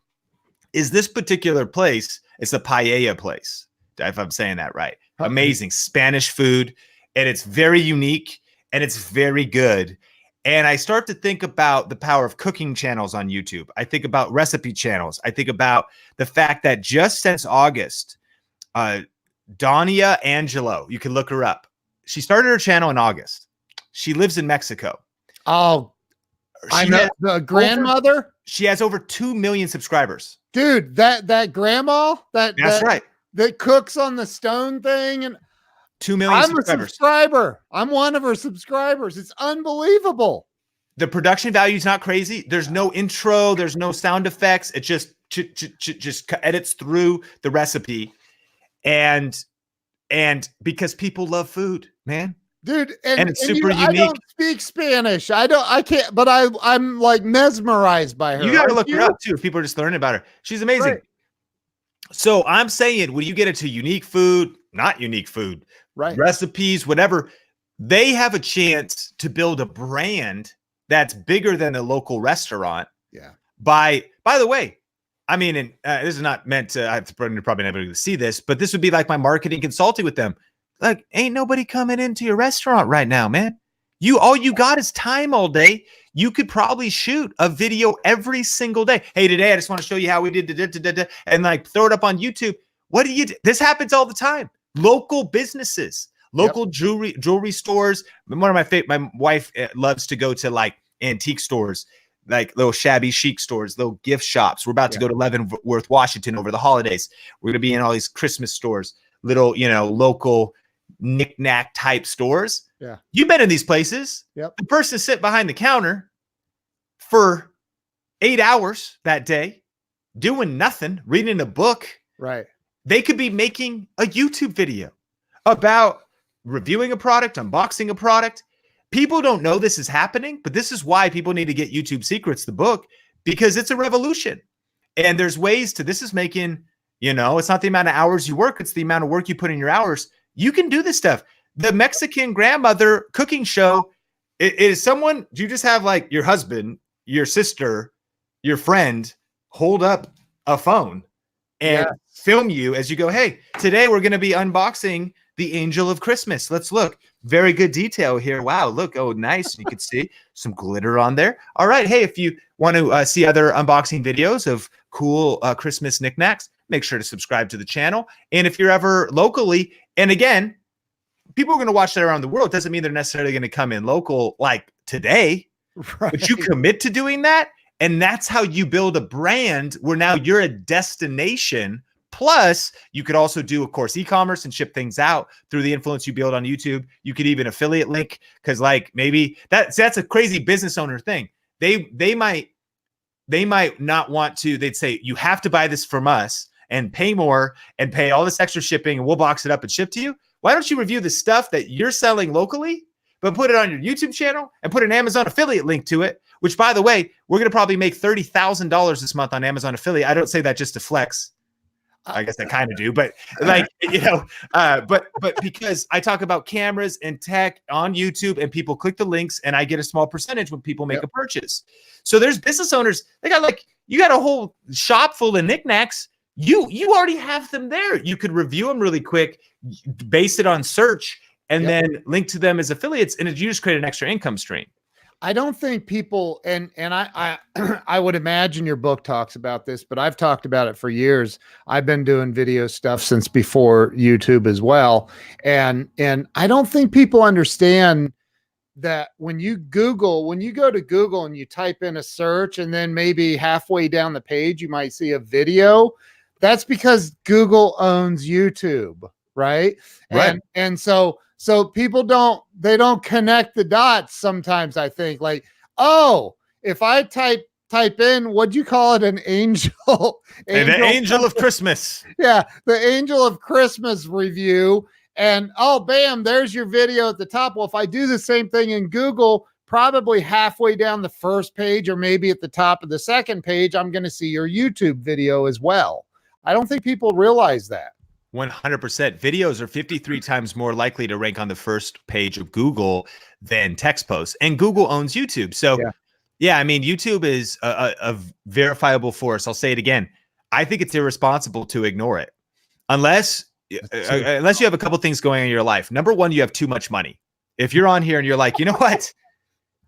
is this particular place. It's a paella place, if I'm saying that right. Amazing Spanish food, and it's very unique and it's very good. And I start to think about the power of cooking channels on YouTube. I think about recipe channels. I think about the fact that just since August, Donia Angelo, you can look her up. She started her channel in August. She lives in Mexico. Oh, I know the grandmother. She has over 2 million subscribers. Dude, that grandma, that's right. That cooks on the stone thing, and 2 million subscribers. I'm a subscriber. I'm one of her subscribers. It's unbelievable. The production value is not crazy. There's no intro. There's no sound effects. It just edits through the recipe, and because people love food, man. Dude, and it's super unique. I don't speak Spanish. I can't, but I'm like mesmerized by her. You got to look her up too. If people are just learning about her, she's amazing. Right. So I'm saying, when you get into unique food, not unique food, right? Recipes, whatever, they have a chance to build a brand that's bigger than the local restaurant. Yeah. By the way, I mean, and this is not meant to, I'm probably never going to see this, but this would be like my marketing consulting with them. Like, ain't nobody coming into your restaurant right now, man. All you got is time all day. You could probably shoot a video every single day. Hey, today I just want to show you how we did and like throw it up on YouTube. What do you do? This happens all the time. Local businesses, local jewelry stores. One of my wife loves to go to like antique stores, like little shabby chic stores, little gift shops. We're about to go to Leavenworth, Washington over the holidays. We're going to be in all these Christmas stores, little, local knick-knack type stores. Yeah. You've been in these places. Yep. The person sit behind the counter for 8 hours that day, doing nothing, reading a book. Right. They could be making a YouTube video about reviewing a product, unboxing a product. People don't know this is happening, but this is why people need to get YouTube Secrets, the book, because it's a revolution. And there's ways to, this is making, it's not the amount of hours you work, it's the amount of work you put in your hours. You can do this stuff. The Mexican grandmother cooking show is someone, do you just have like your husband, your sister, your friend hold up a phone and film you as you go, hey, today we're going to be unboxing the Angel of Christmas. Let's look. Very good detail here. Wow, look. Oh, nice. You can see some glitter on there. All right. Hey, if you want to see other unboxing videos of cool Christmas knickknacks, make sure to subscribe to the channel. And if you're ever locally, and again, people are going to watch that around the world. Doesn't mean they're necessarily going to come in local like today, but you commit to doing that. And that's how you build a brand where now you're a destination. Plus, you could also do, of course, e-commerce and ship things out through the influence you build on YouTube. You could even affiliate link, because like maybe that's a crazy business owner thing. They might not want to. They'd say, you have to buy this from us and pay more and pay all this extra shipping, and we'll box it up and ship to you. Why don't you review the stuff that you're selling locally, but put it on your YouTube channel and put an Amazon affiliate link to it, which, by the way, we're going to probably make $30,000 this month on Amazon affiliate. I don't say that just to flex. I guess I kind of do, but like, but because I talk about cameras and tech on YouTube and people click the links and I get a small percentage when people make a purchase. So there's business owners, you got a whole shop full of knickknacks. You already have them there. You could review them really quick, base it on search, and then link to them as affiliates, and you just create an extra income stream. I don't think people, and I I would imagine your book talks about this, but I've talked about it for years. I've been doing video stuff since before YouTube as well. And I don't think people understand that when you go to Google and you type in a search, and then maybe halfway down the page, you might see a video. That's because Google owns YouTube, right? Right. And so people don't connect the dots sometimes. I think like, oh, if I type in, what'd you call it? An angel, the Angel of Christmas. Yeah. The Angel of Christmas review. And oh, bam, there's your video at the top. Well, if I do the same thing in Google, probably halfway down the first page, or maybe at the top of the second page, I'm going to see your YouTube video as well. I don't think people realize that. 100%. Videos are 53 times more likely to rank on the first page of Google than text posts. And Google owns YouTube. So Yeah, I mean, YouTube is a verifiable force. I'll say it again. I think it's irresponsible to ignore it unless unless you have a couple things going on in your life. Number one, you have too much money. If you're on here and you're like, you know what?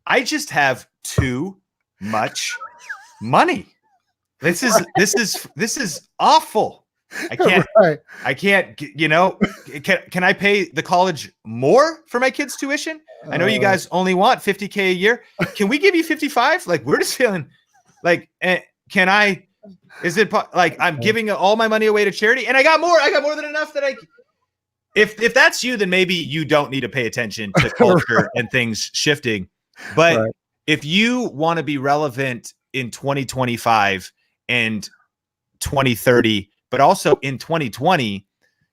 I just have too much money. This is awful. I can't, Right. I can't, you know, can I pay the college more for my kids' tuition? I know you guys only want 50K a year. Can we give you 55? Like, we're just feeling like, can I, is it like I'm giving all my money away to charity and I got more than enough that if that's you, then maybe you don't need to pay attention to culture and things shifting. But if you want to be relevant in 2025 and 2030, but also in 2020,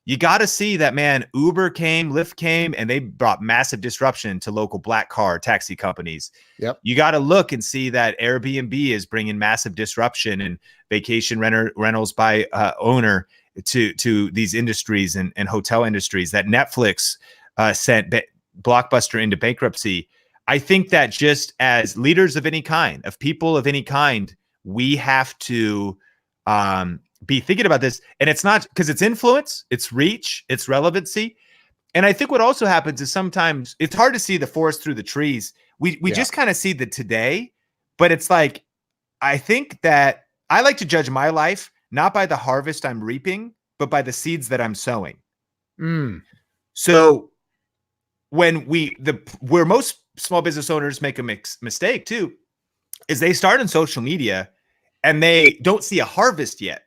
you got to see that, man, Uber came, Lyft came, and they brought massive disruption to local black car taxi companies. Yep. You got to look and see that Airbnb is bringing massive disruption and vacation rentals by owner to these industries and hotel industries, that Netflix sent Blockbuster into bankruptcy. I think that just as leaders of any kind, of people of any kind, we have to be thinking about this. And it's not because it's influence, it's reach, it's relevancy. And I think what also happens is sometimes it's hard to see the forest through the trees. We just kind of see the today, but it's like, I think that I like to judge my life not by the harvest I'm reaping, but by the seeds that I'm sowing. So when where most small business owners make a mistake too, is they start on social media and they don't see a harvest yet.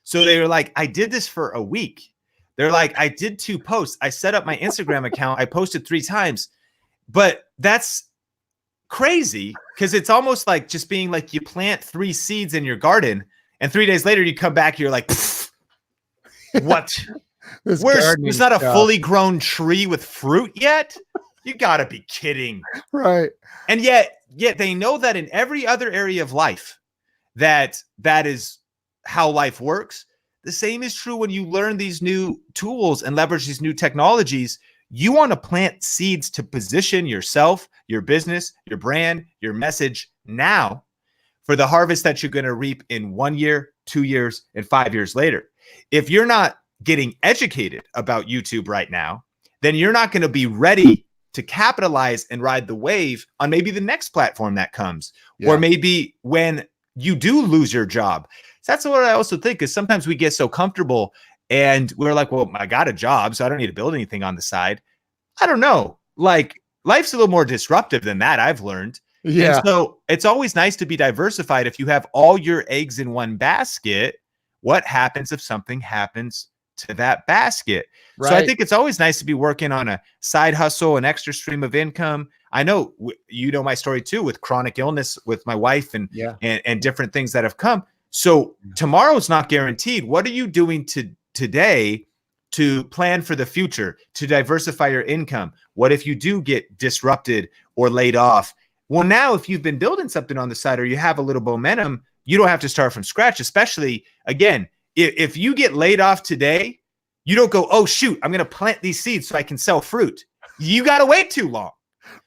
So they're like, I did this for a week. They're like, I did 2 posts. I set up my Instagram account. I posted 3 times, but that's crazy because it's almost like just being like, you plant 3 seeds in your garden and 3 days later you come back, you're like, what? There's not a fully grown tree with fruit yet. You gotta be kidding. Right. And yet they know that in every other area of life, that is how life works. The same is true when you learn these new tools and leverage these new technologies. You want to plant seeds to position yourself, your business, your brand, your message now for the harvest that you're going to reap in 1 year, 2 years, and 5 years later. If you're not getting educated about YouTube right now, then you're not going to be ready to capitalize and ride the wave on maybe the next platform that comes, or maybe when you do lose your job. So that's what I also think, is sometimes we get so comfortable and we're like, well, I got a job, so I don't need to build anything on the side. I don't know. Like, life's a little more disruptive than that, I've learned. Yeah. And so it's always nice to be diversified. If you have all your eggs in one basket, what happens if something happens to that basket? Right. So I think it's always nice to be working on a side hustle, an extra stream of income. I know you know my story too, with chronic illness with my wife and different things that have come. So tomorrow's not guaranteed. What are you doing today to plan for the future, to diversify your income? What if you do get disrupted or laid off? Well, now if you've been building something on the side, or you have a little momentum, you don't have to start from scratch. Especially, again, if you get laid off today, you don't go, oh shoot, I'm going to plant these seeds so I can sell fruit. You got to wait too long.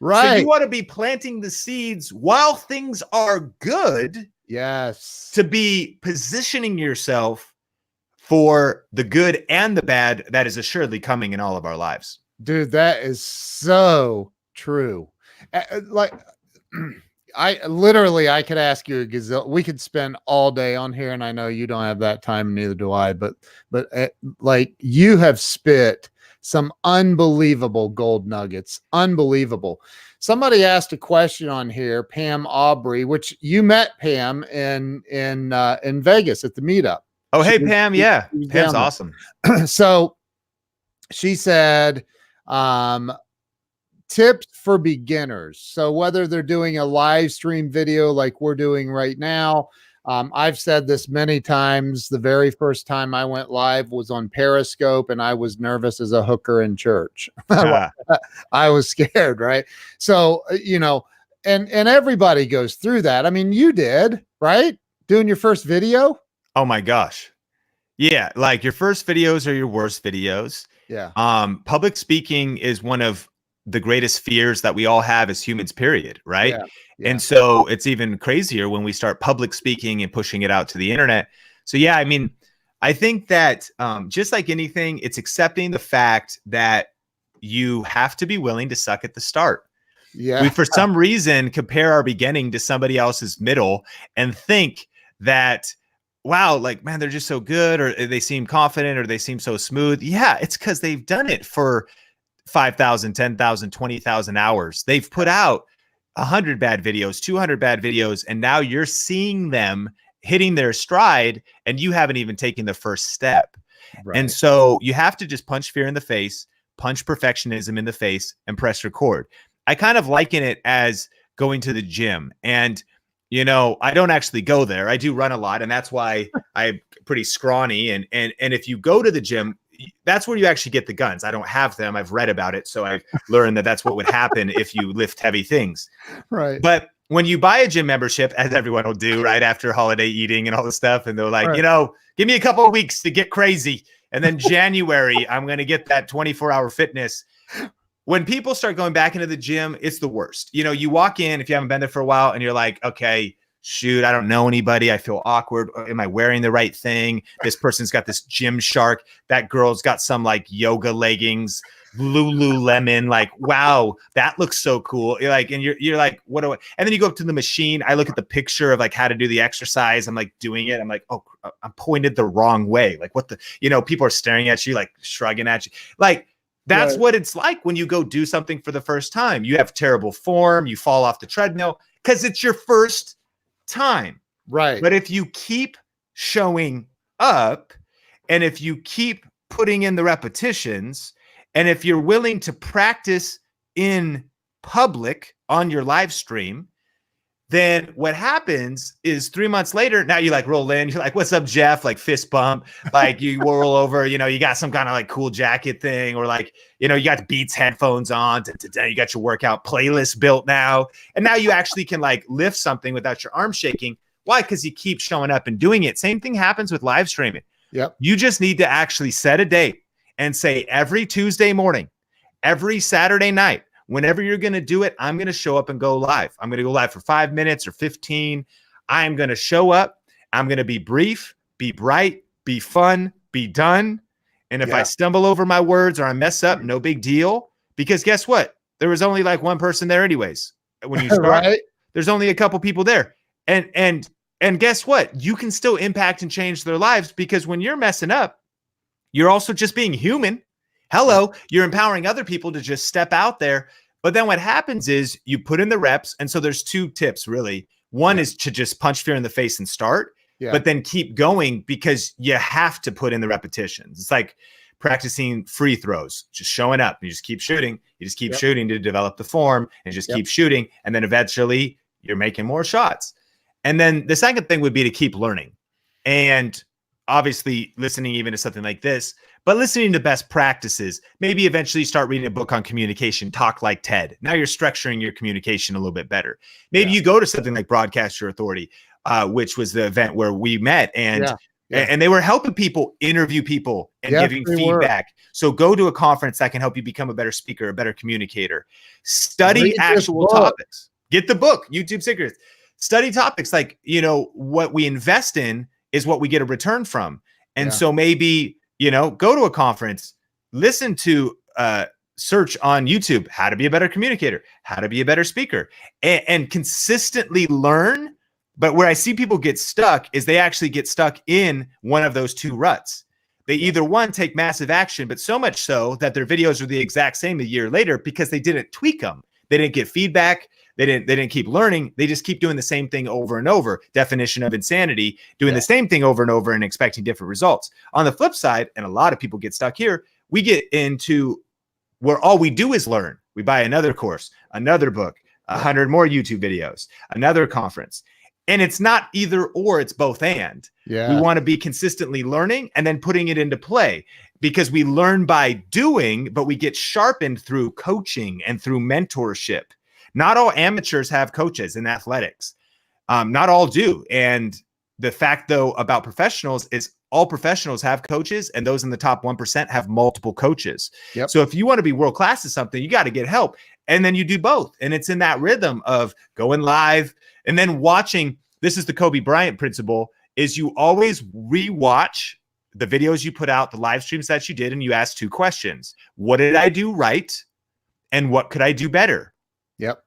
Right. So you want to be planting the seeds while things are good. Yes. To be positioning yourself for the good and the bad that is assuredly coming in all of our lives. Dude, that is so true. Like, I could ask you a gazillion. We could spend all day on here, and I know you don't have that time, neither do I, but like, you have spit some unbelievable gold nuggets. Unbelievable. Somebody asked a question on here, Pam Aubrey, which you met Pam in Vegas at the meetup. Oh, hey, Pam. Yeah. Pam's awesome. So she said, tips for beginners. So whether they're doing a live stream video like we're doing right now, I've said this many times. The very first time I went live was on Periscope, and I was nervous as a hooker in church. I was scared, right? So, you know, and everybody goes through that. I mean, you did, right? Doing your first video? Oh my gosh. Yeah, like your first videos are your worst videos. Yeah. Public speaking is one of the greatest fears that we all have as humans, period. Right. Yeah. Yeah. And so it's even crazier when we start public speaking and pushing it out to the internet. So, yeah, I mean, I think that just like anything, it's accepting the fact that you have to be willing to suck at the start. Yeah. We, for some reason, compare our beginning to somebody else's middle and think that, wow, like, man, they're just so good, or they seem confident, or they seem so smooth. Yeah, it's because they've done it for 5,000, 10,000, 20,000 hours. They've put out 100 bad videos, 200 bad videos, and now you're seeing them hitting their stride, and you haven't even taken the first step. Right. And so you have to just punch fear in the face, punch perfectionism in the face, and press record. I kind of liken it as going to the gym. And, you know, I don't actually go there. I do run a lot, and that's why I'm pretty scrawny. And if you go to the gym, that's where you actually get the guns. I don't have them. I've read about it. So I've learned that that's what would happen if you lift heavy things. Right. But when you buy a gym membership, as everyone will do right after holiday eating and all this stuff, and they're like, right, you know, give me a couple of weeks to get crazy. And then January, I'm going to get that 24-hour fitness. When people start going back into the gym, it's the worst. You know, you walk in, if you haven't been there for a while, and you're like, okay, shoot, I don't know anybody. I feel awkward. Am I wearing the right thing? This person's got this Gymshark. That girl's got some like yoga leggings, Lululemon. Like, wow, that looks so cool. You're like, and you're like, what do I? And then you go up to the machine. I look at the picture of like how to do the exercise. I'm like doing it. I'm like, oh, I'm pointed the wrong way. Like, what the, you know, people are staring at you, like shrugging at you. Like, that's right, what it's like when you go do something for the first time. You have terrible form. You fall off the treadmill because it's your first time. Right. But if you keep showing up, and if you keep putting in the repetitions, and if you're willing to practice in public on your live stream, then what happens is 3 months later, now you like roll in, you're like, what's up, Jeff? Like fist bump, like you roll over, you know, you got some kind of like cool jacket thing, or like, you know, you got Beats headphones on, you got your workout playlist built now. And now you actually can like lift something without your arm shaking. Why? Because you keep showing up and doing it. Same thing happens with live streaming. Yep. You just need to actually set a date and say every Tuesday morning, every Saturday night, whenever you're going to do it, I'm going to show up and go live. I'm going to go live for 5 minutes or 15. I'm going to show up. I'm going to be brief, be bright, be fun, be done. And if I stumble over my words or I mess up, no big deal. Because guess what? There was only like one person there anyways. When you start, right, there's only a couple people there. And guess what? You can still impact and change their lives, because when you're messing up, you're also just being human. Hello, you're empowering other people to just step out there. But then what happens is you put in the reps. And so there's two tips, really. One is to just punch fear in the face and start, but then keep going, because you have to put in the repetitions. It's like practicing free throws, just showing up. You just keep shooting. You just keep shooting to develop the form, and just keep shooting. And then eventually you're making more shots. And then the second thing would be to keep learning. And obviously listening even to something like this, but listening to best practices. Maybe eventually start reading a book on communication, Talk Like TED. Now you're structuring your communication a little bit better. Maybe you go to something like Broadcast Your Authority, which was the event where we met, and they were helping people interview people and giving feedback. So go to a conference that can help you become a better speaker, a better communicator. Study actual topics. Get the book, YouTube Secrets. Study topics. Like, you know, what we invest in is what we get a return from. And so maybe, you know, go to a conference, listen to search on YouTube, how to be a better communicator, how to be a better speaker, and consistently learn. But where I see people get stuck is they actually get stuck in one of those two ruts. They either one, take massive action, but so much so that their videos are the exact same a year later because they didn't tweak them. They didn't get feedback. They didn't keep learning. They just keep doing the same thing over and over. Definition of insanity, doing the same thing over and over and expecting different results. On the flip side, and a lot of people get stuck here, we get into where all we do is learn. We buy another course, another book, 100 more YouTube videos, another conference. And it's not either or, it's both and. We want to be consistently learning and then putting it into play, because we learn by doing, but we get sharpened through coaching and through mentorship. Not all amateurs have coaches in athletics. Not all do. And the fact though about professionals is all professionals have coaches, and those in the top 1% have multiple coaches. Yep. So if you want to be world class at something, you got to get help. And then you do both. And it's in that rhythm of going live and then watching. This is the Kobe Bryant principle, is you always rewatch the videos you put out, the live streams that you did, and you ask 2 questions. What did I do right? And what could I do better? Yep.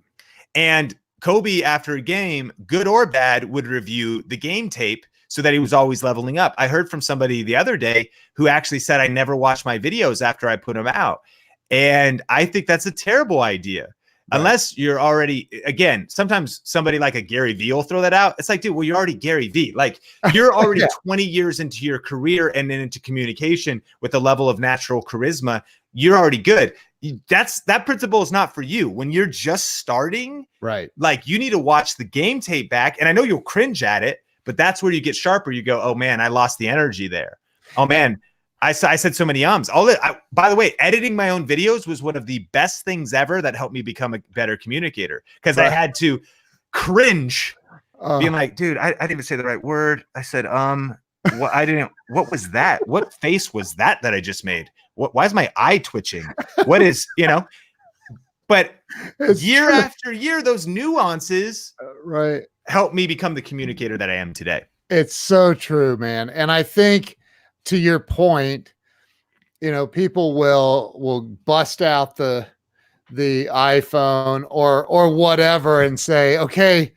And Kobe, after a game, good or bad, would review the game tape so that he was always leveling up. I heard from somebody the other day who actually said, I never watch my videos after I put them out. And I think that's a terrible idea. Right. Unless you're already, again, sometimes somebody like a Gary Vee will throw that out. It's like, dude, well, you're already Gary Vee. Like, you're already 20 years into your career and then into communication with a level of natural charisma. You're already good. That principle is not for you. When you're just starting, right? Like, you need to watch the game tape back. And I know you'll cringe at it, but that's where you get sharper. You go, oh man, I lost the energy there. Oh man, I said so many ums. By the way, editing my own videos was one of the best things ever that helped me become a better communicator, because I had to cringe, being like, dude, I didn't even say the right word. I said, what was that? What face was that I just made? Why is my eye twitching? What is, but year after year, those nuances help me become the communicator that I am today. It's so true, man. And I think, to your point, people will bust out the iPhone or whatever and say, okay,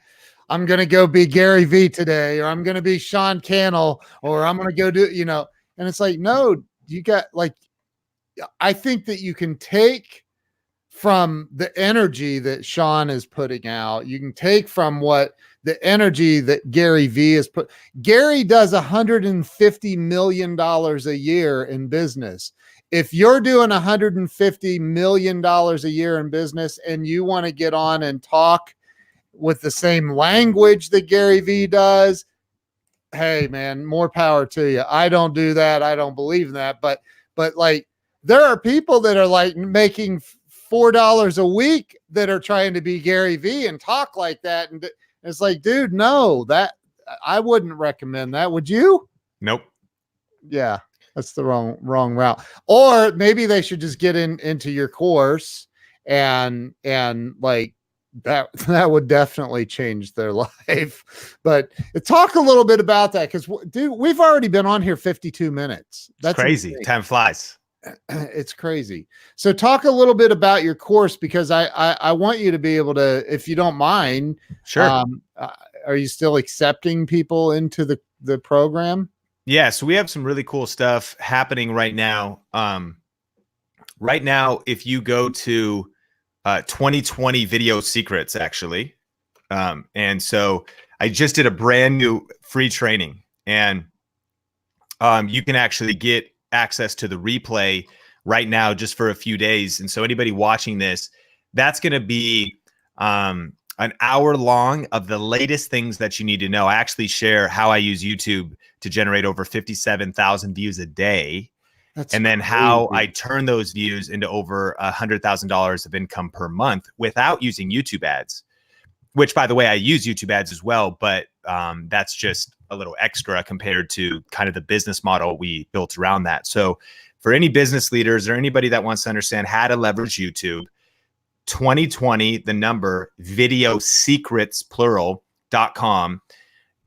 I'm going to go be Gary Vee today, or I'm going to be Sean Cannell, or I'm going to go do, and it's like, no, you got, like, I think that you can take from the energy that Sean is putting out. You can take from the energy that Gary Vee has put. Gary does $150 million a year in business. If you're doing $150 million a year in business and you want to get on and talk with the same language that Gary Vee does, hey man, more power to you. I don't do that. I don't believe in that. But like, there are people that are like making $4 a week that are trying to be Gary Vee and talk like that. And it's like, dude, no, that I wouldn't recommend that. Would you? Nope. Yeah, that's the wrong route. Or maybe they should just get into your course and like that would definitely change their life. But talk a little bit about that, because dude, we've already been on here 52 minutes. That's crazy. Insane. Time flies. It's crazy. So talk a little bit about your course, because I want you to be able to, if you don't mind. Sure. Are you still accepting people into the program? Yeah. So we have some really cool stuff happening right now. Right now, if you go to 2020 Video Secrets, actually. And so I just did a brand new free training, and you can actually get access to the replay right now just for a few days. And so anybody watching this, that's going to be an hour long of the latest things that you need to know. I actually share how I use YouTube to generate over 57,000 views a day. And then how I turn those views into over $100,000 of income per month without using YouTube ads, which, by the way, I use YouTube ads as well, but that's just a little extra compared to kind of the business model we built around that. So for any business leaders or anybody that wants to understand how to leverage YouTube, 2020, the number, videosecrets, plural.com.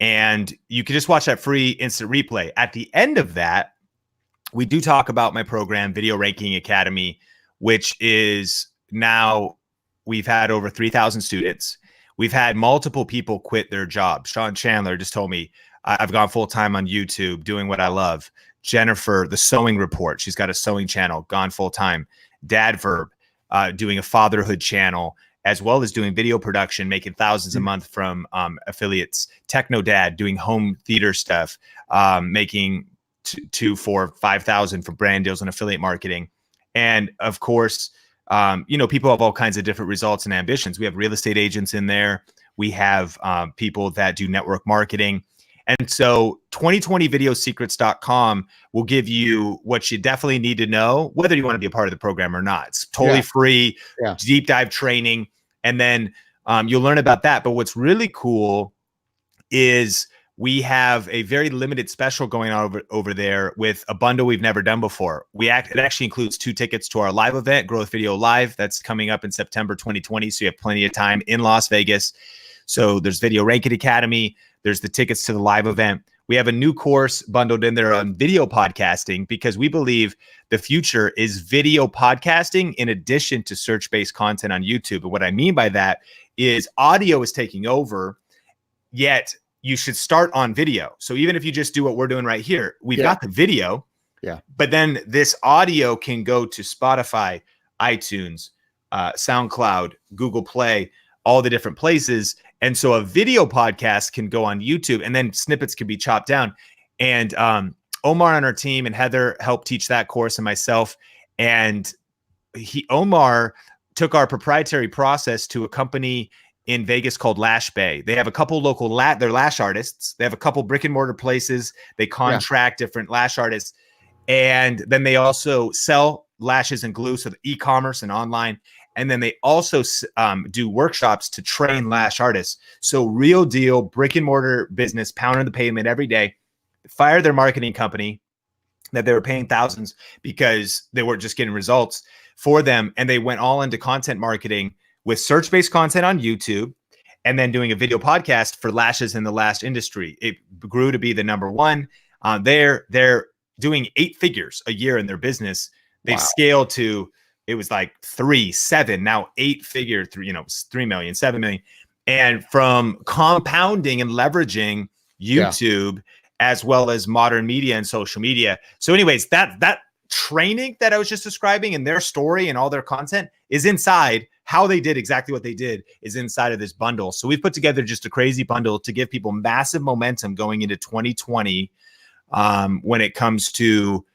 And you can just watch that free instant replay. At the end of that, we do talk about my program, Video Ranking Academy, which is now, we've had over 3,000 students. We've had multiple people quit their jobs. Sean Chandler just told me, I've gone full-time on YouTube doing what I love. Jennifer, the Sewing Report, she's got a sewing channel, gone full-time. Dadverb, doing a fatherhood channel, as well as doing video production, making thousands a month from affiliates. Techno Dad, doing home theater stuff, making 2, 4, 5,000 from brand deals and affiliate marketing. And of course, people have all kinds of different results and ambitions. We have real estate agents in there. We have people that do network marketing. And so 2020videosecrets.com will give you what you definitely need to know, whether you want to be a part of the program or not. It's totally free, deep dive training. And then you'll learn about that. But what's really cool is we have a very limited special going on over there with a bundle we've never done before. It actually includes 2 tickets to our live event, Growth Video Live. That's coming up in September 2020. So you have plenty of time in Las Vegas. So there's Video Ranking Academy. There's the tickets to the live event. We have a new course bundled in there on video podcasting because we believe the future is video podcasting in addition to search-based content on YouTube. And what I mean by that is audio is taking over, yet you should start on video. So even if you just do what we're doing right here, we've got the video, but then this audio can go to Spotify, iTunes, SoundCloud, Google Play, all the different places. And so a video podcast can go on YouTube and then snippets can be chopped down. And Omar on our team and Heather helped teach that course and myself. And Omar took our proprietary process to a company in Vegas called Lash Bay. They have a couple local they're lash artists. They have a couple brick and mortar places. They contract different lash artists. And then they also sell lashes and glue, so the e-commerce and online. And then they also do workshops to train lash artists. So real deal, brick and mortar business, pounding the pavement every day. Fired their marketing company that they were paying thousands because they were just getting results for them. And they went all into content marketing with search-based content on YouTube and then doing a video podcast for lashes in the lash industry. It grew to be the number one. They're doing 8 figures a year in their business. They've scaled to, it was like 3, 7, now 8 figure, 3 million, 7 million. And from compounding and leveraging YouTube as well as modern media and social media. So anyways, that training that I was just describing and their story and all their content is inside. How they did exactly what they did is inside of this bundle. So we've put together just a crazy bundle to give people massive momentum going into 2020 when it comes to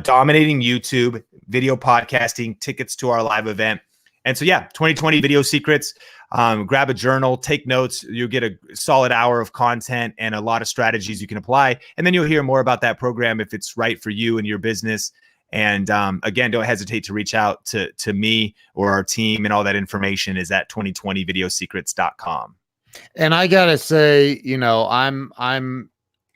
dominating YouTube, video podcasting, tickets to our live event. And so, 2020 video secrets. Grab a journal, take notes. You'll get a solid hour of content and a lot of strategies you can apply. And then you'll hear more about that program if it's right for you and your business. And again, don't hesitate to reach out to me or our team, and all that information is at 2020videosecrets.com. And I gotta say, I'm in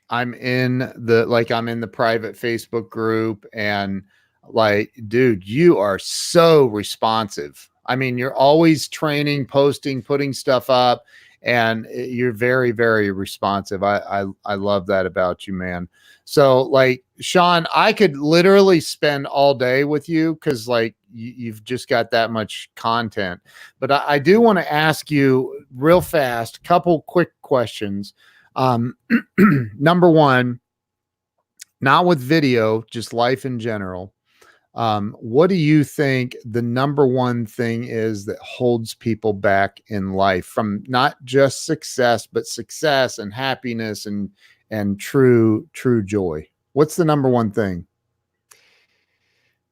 the private Facebook group, and like, dude, you are so responsive. I mean, you're always training, posting, putting stuff up, and you're very, very responsive. I love that about you, man. So like, Sean, I could literally spend all day with you because like you've just got that much content. But I do want to ask you real fast, couple quick questions. Number one, not with video, just life in general. What do you think the number one thing is that holds people back in life from not just success, but success and happiness and true joy? What's the number one thing?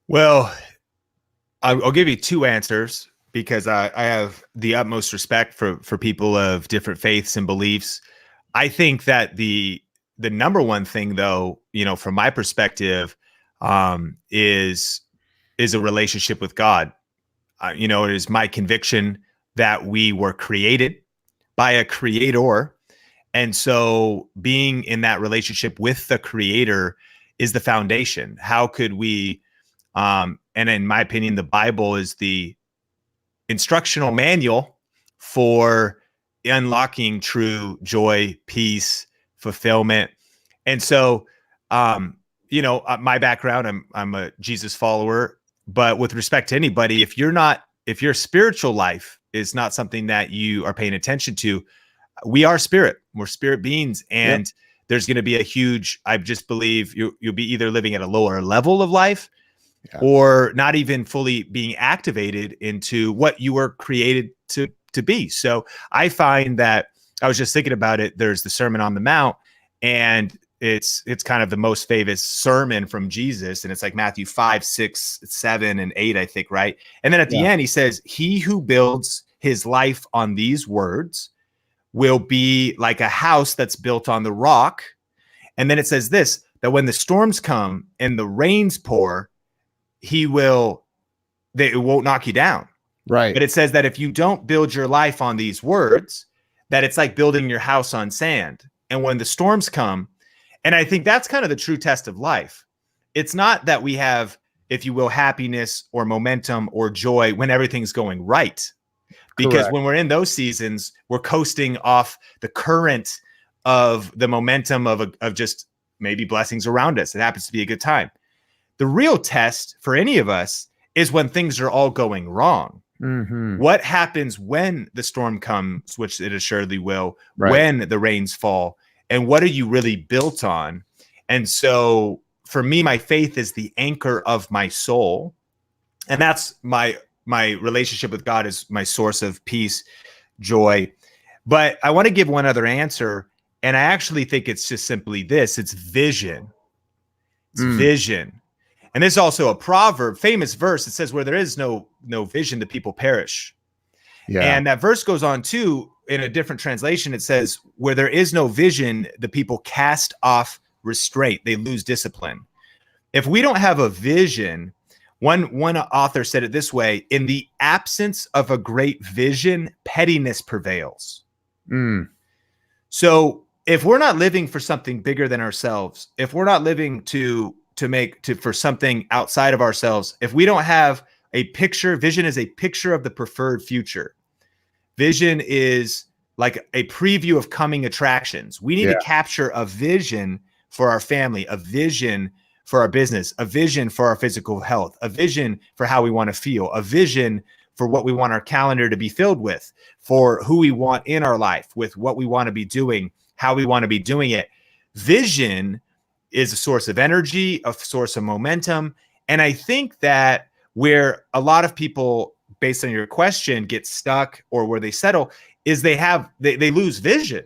Well, I'll give you 2 answers because I have the utmost respect for people of different faiths and beliefs. I think that the number one thing, though, from my perspective, is a relationship with God. It is my conviction that we were created by a creator. And so being in that relationship with the creator is the foundation. How could we, and in my opinion, the Bible is the instructional manual for unlocking true joy, peace, fulfillment. And so, my background, I'm a Jesus follower, but with respect to anybody, if your spiritual life is not something that you are paying attention to, we are spirit. We're spirit beings. And there's going to be I just believe you'll be either living at a lower level of life or not even fully being activated into what you were created to be. So I find that, I was just thinking about it. There's the Sermon on the Mount, and it's kind of the most famous sermon from Jesus. And it's like Matthew 5, 6, 7, and 8, I think. Right. And then at the end, he says, he who builds his life on these words will be like a house that's built on the rock. And then it says this, that when the storms come and the rains pour, it won't knock you down. Right. But it says that if you don't build your life on these words, that it's like building your house on sand. and when the storms come. And I think that's kind of the true test of life. It's not that we have, if you will, happiness or momentum or joy when everything's going right. Because Correct. when we're in those seasons, we're coasting off the current of the momentum of just maybe blessings around us. It happens to be a good time. The real test for any of us is when things are all going wrong. Mm-hmm. What happens when the storm comes, which it assuredly will, Right. when the rains fall, and what are you really built on? And so for me, my faith is the anchor of my soul. And that's my relationship with God is my source of peace, joy. But I want to give one other answer. And I actually think it's just simply this: it's vision. It's vision. And this is also a proverb, famous verse. It says, where there is no vision, the people perish. Yeah. And that verse goes on too, in a different translation. It says, where there is no vision, the people cast off restraint. They lose discipline. If we don't have a vision, one author said it this way: in the absence of a great vision, pettiness prevails. So if we're not living for something bigger than ourselves, if we're not living for something outside of ourselves, if we don't have a picture, vision is a picture of the preferred future. Vision is like a preview of coming attractions. We need to capture a vision for our family, a vision for our business, a vision for our physical health, a vision for how we want to feel, a vision for what we want our calendar to be filled with, for who we want in our life, with what we want to be doing, how we want to be doing it. Vision is a source of energy, a source of momentum. And I think that where a lot of people, based on your question, get stuck or where they settle is they lose vision.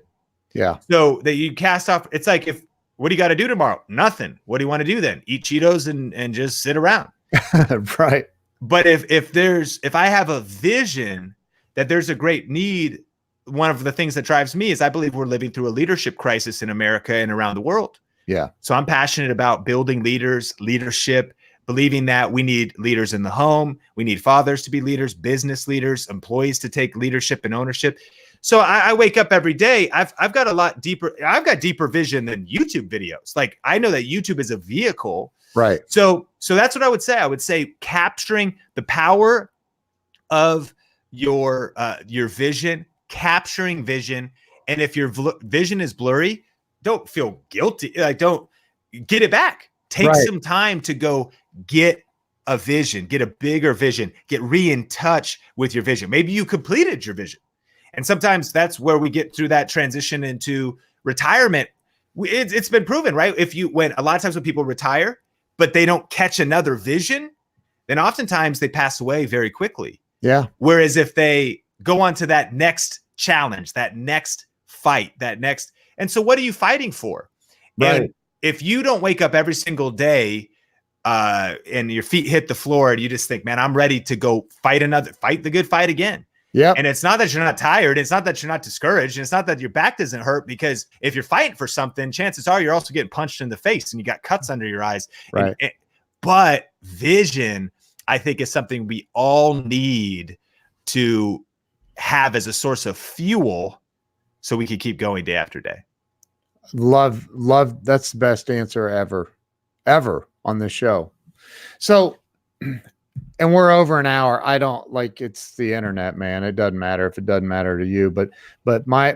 Yeah. So that you cast off. It's like, what do you got to do tomorrow? Nothing. What do you want to do then? Eat Cheetos and just sit around. Right. But if I have a vision that there's a great need, one of the things that drives me is I believe we're living through a leadership crisis in America and around the world. Yeah. So I'm passionate about building leaders, leadership, believing that we need leaders in the home. We need fathers to be leaders, business leaders, employees to take leadership and ownership. So I wake up every day. I've got a lot deeper. I've got deeper vision than YouTube videos. Like I know that YouTube is a vehicle. Right. So that's what I would say. I would say capturing the power of your vision, capturing vision. And if your vision is blurry, don't feel guilty. Like don't get it back. Take some time to go get a vision, get a bigger vision, get in touch with your vision. Maybe you completed your vision. And sometimes that's where we get through that transition into retirement. It's been proven, right? When a lot of times when people retire, but they don't catch another vision, then oftentimes they pass away very quickly. Yeah. Whereas if they go on to that next challenge, that next fight, and so what are you fighting for? Right. And if you don't wake up every single day and your feet hit the floor and you just think, man, I'm ready to go fight the good fight again. Yeah. And it's not that you're not tired. It's not that you're not discouraged. And it's not that your back doesn't hurt, because if you're fighting for something, chances are you're also getting punched in the face and you got cuts under your eyes. Right. But vision, I think, is something we all need to have as a source of fuel so we can keep going day after day. Love. That's the best answer ever on this show. So, and we're over an hour. I don't like, it's the internet, man. It doesn't matter if it doesn't matter to you, but my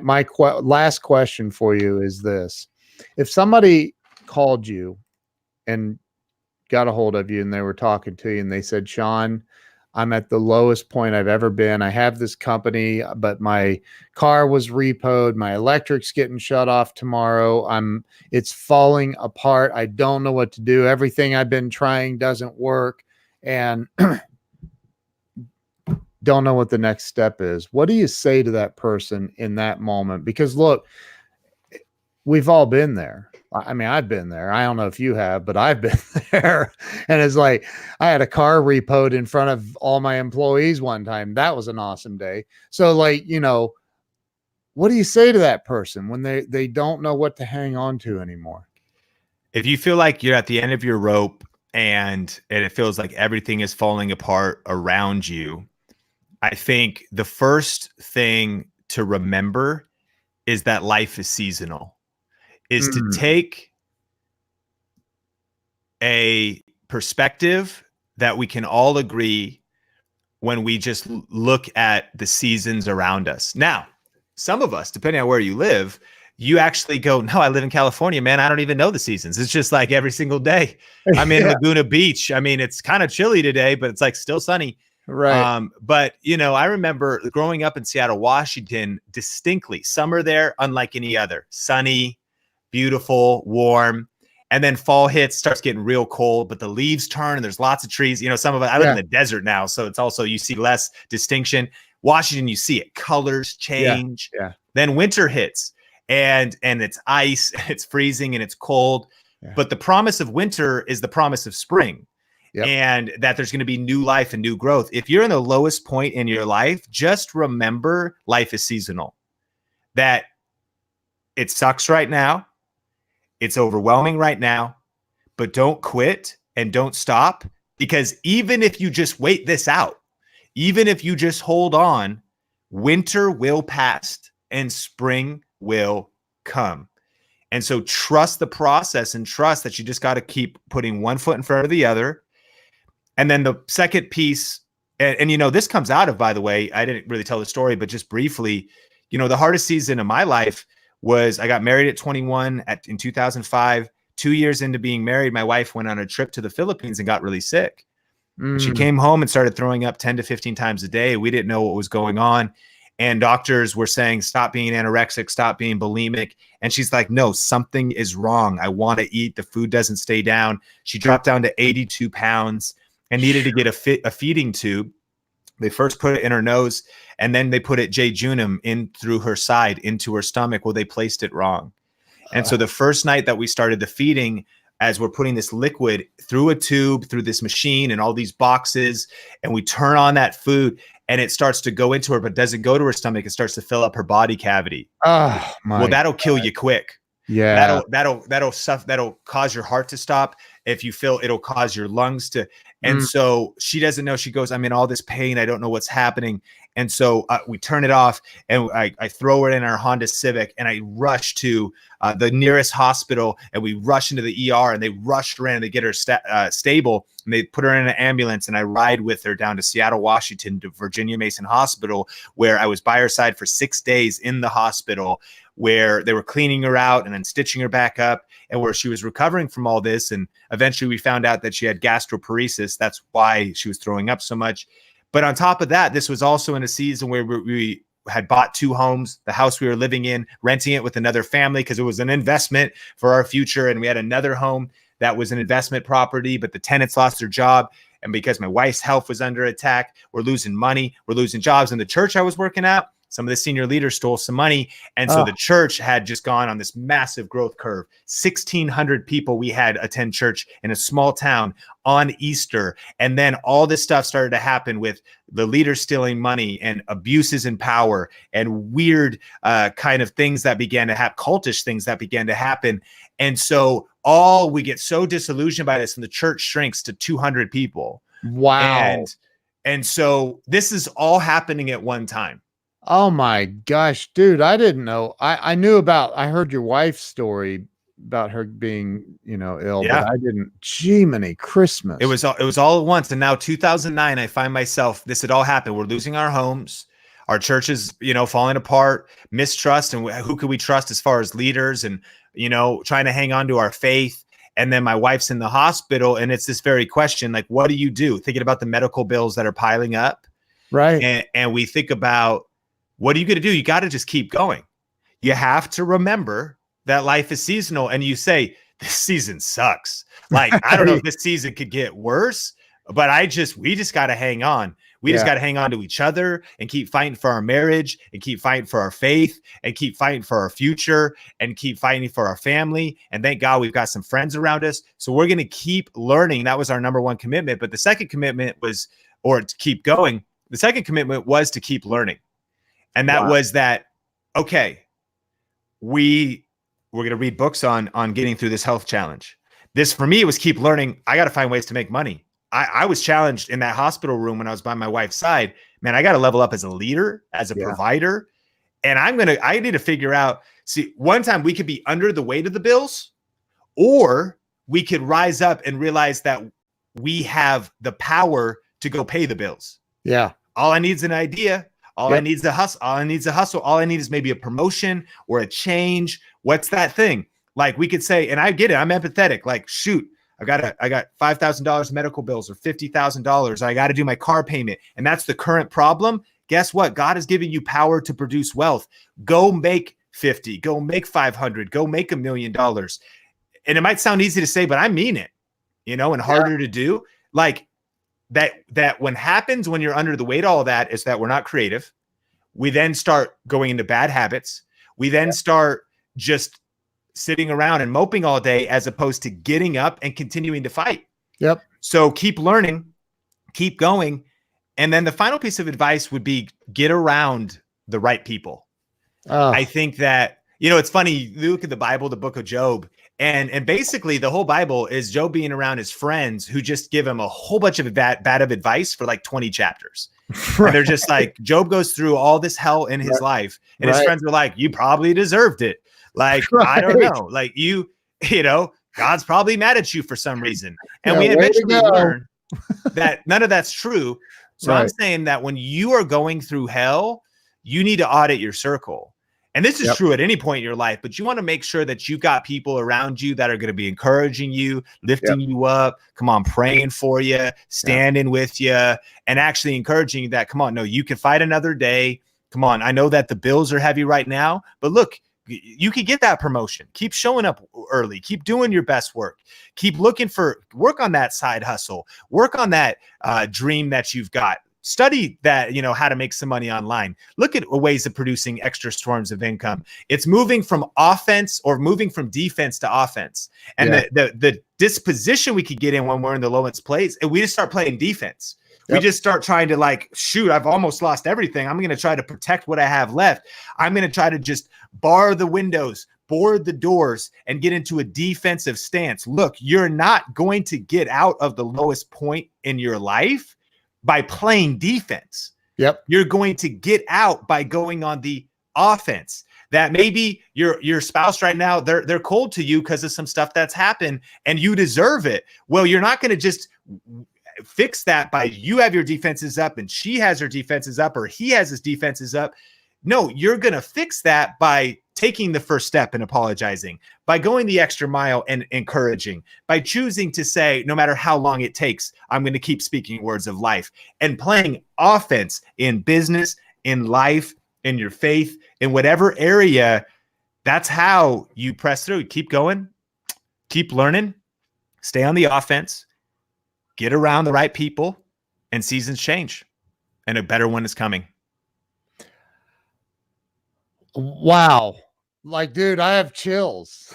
last question for you is this. If somebody called you and got a hold of you and they were talking to you and they said, Sean, I'm at the lowest point I've ever been. I have this company, but my car was repoed. My electric's getting shut off tomorrow. It's falling apart. I don't know what to do. Everything I've been trying doesn't work. And don't know what the next step is. What do you say to that person in that moment? Because look, we've all been there. I mean, I've been there. I don't know if you have, but I've been there. And it's like, I had a car repoed in front of all my employees one time. That was an awesome day. So like, what do you say to that person when they don't know what to hang on to anymore? If you feel like you're at the end of your rope and it feels like everything is falling apart around you, I think the first thing to remember is that life is seasonal. is to take a perspective that we can all agree when we just look at the seasons around us. Now, some of us, depending on where you live, you actually go, no, I live in California, man. I don't even know the seasons. It's just like every single day. I'm in Laguna Beach. I mean, it's kind of chilly today, but it's like still sunny. Right. But you know, I remember growing up in Seattle, Washington, distinctly, summer there, unlike any other, sunny, beautiful, warm. And then fall hits, starts getting real cold, but the leaves turn and there's lots of trees. You know, some of it, I live in the desert now, so it's also, you see less distinction. Washington, you see it, colors change. Yeah. Then winter hits and it's ice, it's freezing and it's cold. Yeah. But the promise of winter is the promise of spring. Yep. And that there's going to be new life and new growth. If you're in the lowest point in your life, just remember life is seasonal. That it sucks right now. It's overwhelming right now, but don't quit and don't stop, because even if you just wait this out, even if you just hold on, winter will pass and spring will come. And so trust the process and trust that you just got to keep putting one foot in front of the other. And then the second piece, and you know, this comes out of, by the way, I didn't really tell the story, but just briefly, you know, the hardest season of my life was I got married at 21 in 2005. 2 years into being married, my wife went on a trip to the Philippines and got really sick. She came home and started throwing up 10 to 15 times a day. We didn't know what was going on. And doctors were saying, stop being anorexic, stop being bulimic. And she's like, no, something is wrong. I want to eat. The food doesn't stay down. She dropped down to 82 pounds and needed to get a feeding tube. They first put it in her nose, and then they put it jejunum in through her side into her stomach. Well, they placed it wrong. And so the first night that we started the feeding, as we're putting this liquid through a tube, through this machine and all these boxes, and we turn on that food and it starts to go into her, but doesn't go to her stomach. It starts to fill up her body cavity. Oh, my well, that'll kill you quick. Yeah. That'll cause your heart to stop. If you feel, it'll cause your lungs to. And so she doesn't know. She goes, I'm in all this pain. I don't know what's happening. And so we turn it off, and I throw her in our Honda Civic, and I rush to the nearest hospital, and we rush into the ER, and they rushed her in to get her stable, and they put her in an ambulance, and I ride with her down to Seattle, Washington, to Virginia Mason Hospital, where I was by her side for 6 days in the hospital, where they were cleaning her out and then stitching her back up, and where she was recovering from all this. And eventually we found out that she had gastroparesis. That's why she was throwing up so much. But on top of that, this was also in a season where we had bought 2 homes, the house we were living in, renting it with another family because it was an investment for our future. And we had another home that was an investment property, but the tenants lost their job. And because my wife's health was under attack, we're losing money, we're losing jobs. And the church I was working at, some of the senior leaders stole some money. And so the church had just gone on this massive growth curve. 1,600 people we had attend church in a small town on Easter. And then all this stuff started to happen with the leaders stealing money and abuses in power and weird kind of things that began to happen, cultish things that began to happen. And so we get so disillusioned by this, and the church shrinks to 200 people. Wow. And so this is all happening at one time. Oh my gosh, dude, I didn't know. I heard your wife's story about her being, ill, but I didn't. Jiminy Christmas. It was all at once. And now 2009, I find myself, this had all happened. We're losing our homes. Our church is, falling apart, mistrust. And who could we trust as far as leaders, and, trying to hang on to our faith. And then my wife's in the hospital, and it's this very question, like, what do you do? Thinking about the medical bills that are piling up. Right. And we think about, what are you going to do? You got to just keep going. You have to remember that life is seasonal. And you say, this season sucks. Like, I don't know if this season could get worse, but we just got to hang on. We just got to hang on to each other and keep fighting for our marriage, and keep fighting for our faith, and keep fighting for our future, and keep fighting for our family. And thank God we've got some friends around us. So we're going to keep learning. That was our number one commitment. But the second commitment was, or to keep going, the second commitment was to keep learning. And that was that, okay, we're going to read books on getting through this health challenge. This, for me, was keep learning. I got to find ways to make money. I was challenged in that hospital room when I was by my wife's side. Man, I got to level up as a leader, as a provider. And I need to figure out See, one time we could be under the weight of the bills, or we could rise up and realize that we have the power to go pay the bills. Yeah. All I need is an idea. All Yep. I need is a hustle. All I need is a hustle. All I need is maybe a promotion or a change. What's that thing? Like we could say, and I get it. I'm empathetic. Like, shoot, I got $5,000 medical bills or $50,000. I got to do my car payment. And that's the current problem. Guess what? God has given you power to produce wealth. Go make 50, go make 500, go make $1 million. And it might sound easy to say, but I mean it, and harder to do. Like that when happens when you're under the weight, all of that is that we're not creative. We then start going into bad habits. We then start just sitting around and moping all day as opposed to getting up and continuing to fight. Yep. So keep learning, keep going. And then the final piece of advice would be get around the right people. I think that, it's funny. You look at the Bible, the book of Job, and basically the whole Bible is Job being around his friends who just give him a whole bunch of bad advice for like 20 chapters. Right. And they're just like, Job goes through all this hell in his life. And his friends are like, you probably deserved it. Like, I don't know. Like God's probably mad at you for some reason. And we eventually learn that none of that's true. So I'm saying that when you are going through hell, you need to audit your circle. And this is true at any point in your life, but you want to make sure that you've got people around you that are going to be encouraging you, lifting you up, come on, praying for you, standing with you, and actually encouraging you that, come on, no, you can fight another day. Come on. I know that the bills are heavy right now, but look, you could get that promotion. Keep showing up early. Keep doing your best work. Keep looking for work on that side hustle. Work on that dream that you've got. Study that, how to make some money online. Look at ways of producing extra forms of income. It's moving from offense or moving from defense to offense. And the disposition we could get in when we're in the lowest place, and we just start playing defense. We just start trying to like, shoot, I've almost lost everything. I'm going to try to protect what I have left. I'm going to try to just bar the windows, board the doors, and get into a defensive stance. Look, you're not going to get out of the lowest point in your life by playing defense. Yep. You're going to get out by going on the offense. That maybe your spouse right now, they're cold to you because of some stuff that's happened and you deserve it. Well, you're not going to just fix that by you have your defenses up and she has her defenses up or he has his defenses up. No, you're going to fix that by taking the first step and apologizing, by going the extra mile and encouraging, by choosing to say, no matter how long it takes, I'm going to keep speaking words of life and playing offense in business, in life, in your faith, in whatever area. That's how you press through. Keep going, keep learning, stay on the offense, get around the right people, and seasons change and a better one is coming. Wow. Like, dude, I have chills.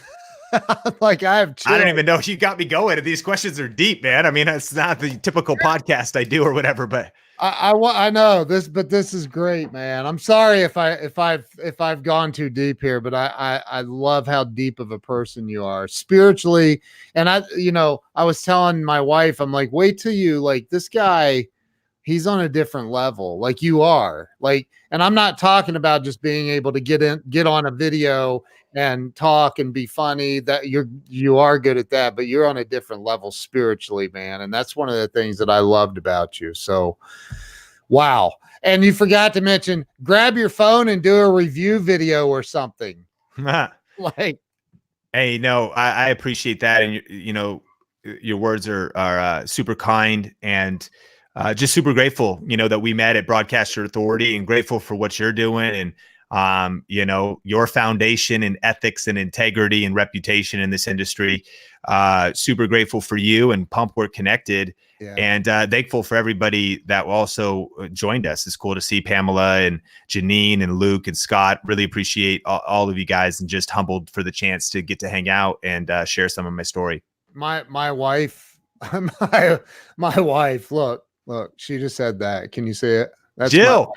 I have chills. I don't even know. You got me going. These questions are deep, man. I mean, it's not the typical podcast I do or whatever, but I know this, but this is great, man. I'm sorry if I've gone too deep here, but I love how deep of a person you are spiritually. And I was telling my wife, I'm like, wait till you like this guy. He's on a different level, like you are. Like, and I'm not talking about just being able to get on a video and talk and be funny. That you are good at that, but you're on a different level spiritually, man. And that's one of the things that I loved about you. So, wow. And you forgot to mention, grab your phone and do a review video or something. Like, hey, no, I appreciate that, and your words are super kind and. Just super grateful, that we met at Broadcaster Authority and grateful for what you're doing and, your foundation in ethics and integrity and reputation in this industry. Super grateful for you and Pump Work Connected and thankful for everybody that also joined us. It's cool to see Pamela and Janine and Luke and Scott. Really appreciate all of you guys and just humbled for the chance to get to hang out and share some of my story. My wife, my wife, Look, she just said that. Can you say it? That's Jill.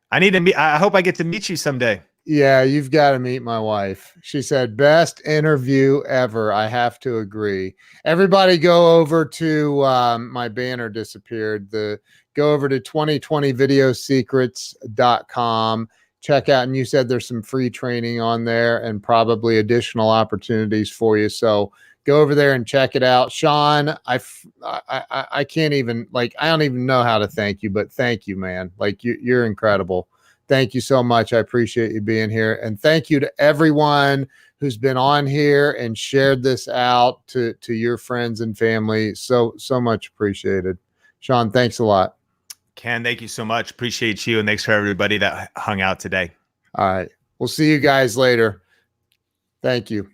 I need to meet. I hope I get to meet you someday. Yeah, you've got to meet my wife. She said, best interview ever. I have to agree. Everybody go over to my banner disappeared. Go over to 2020videosecrets.com. check out, and you said there's some free training on there and probably additional opportunities for you. So go over there and check it out. Sean, I can't even, like, I don't even know how to thank you, but thank you, man. Like, you're incredible. Thank you so much. I appreciate you being here. And thank you to everyone who's been on here and shared this out to your friends and family. So much appreciated. Sean, thanks a lot. Ken, thank you so much. Appreciate you. And thanks for everybody that hung out today. All right. We'll see you guys later. Thank you.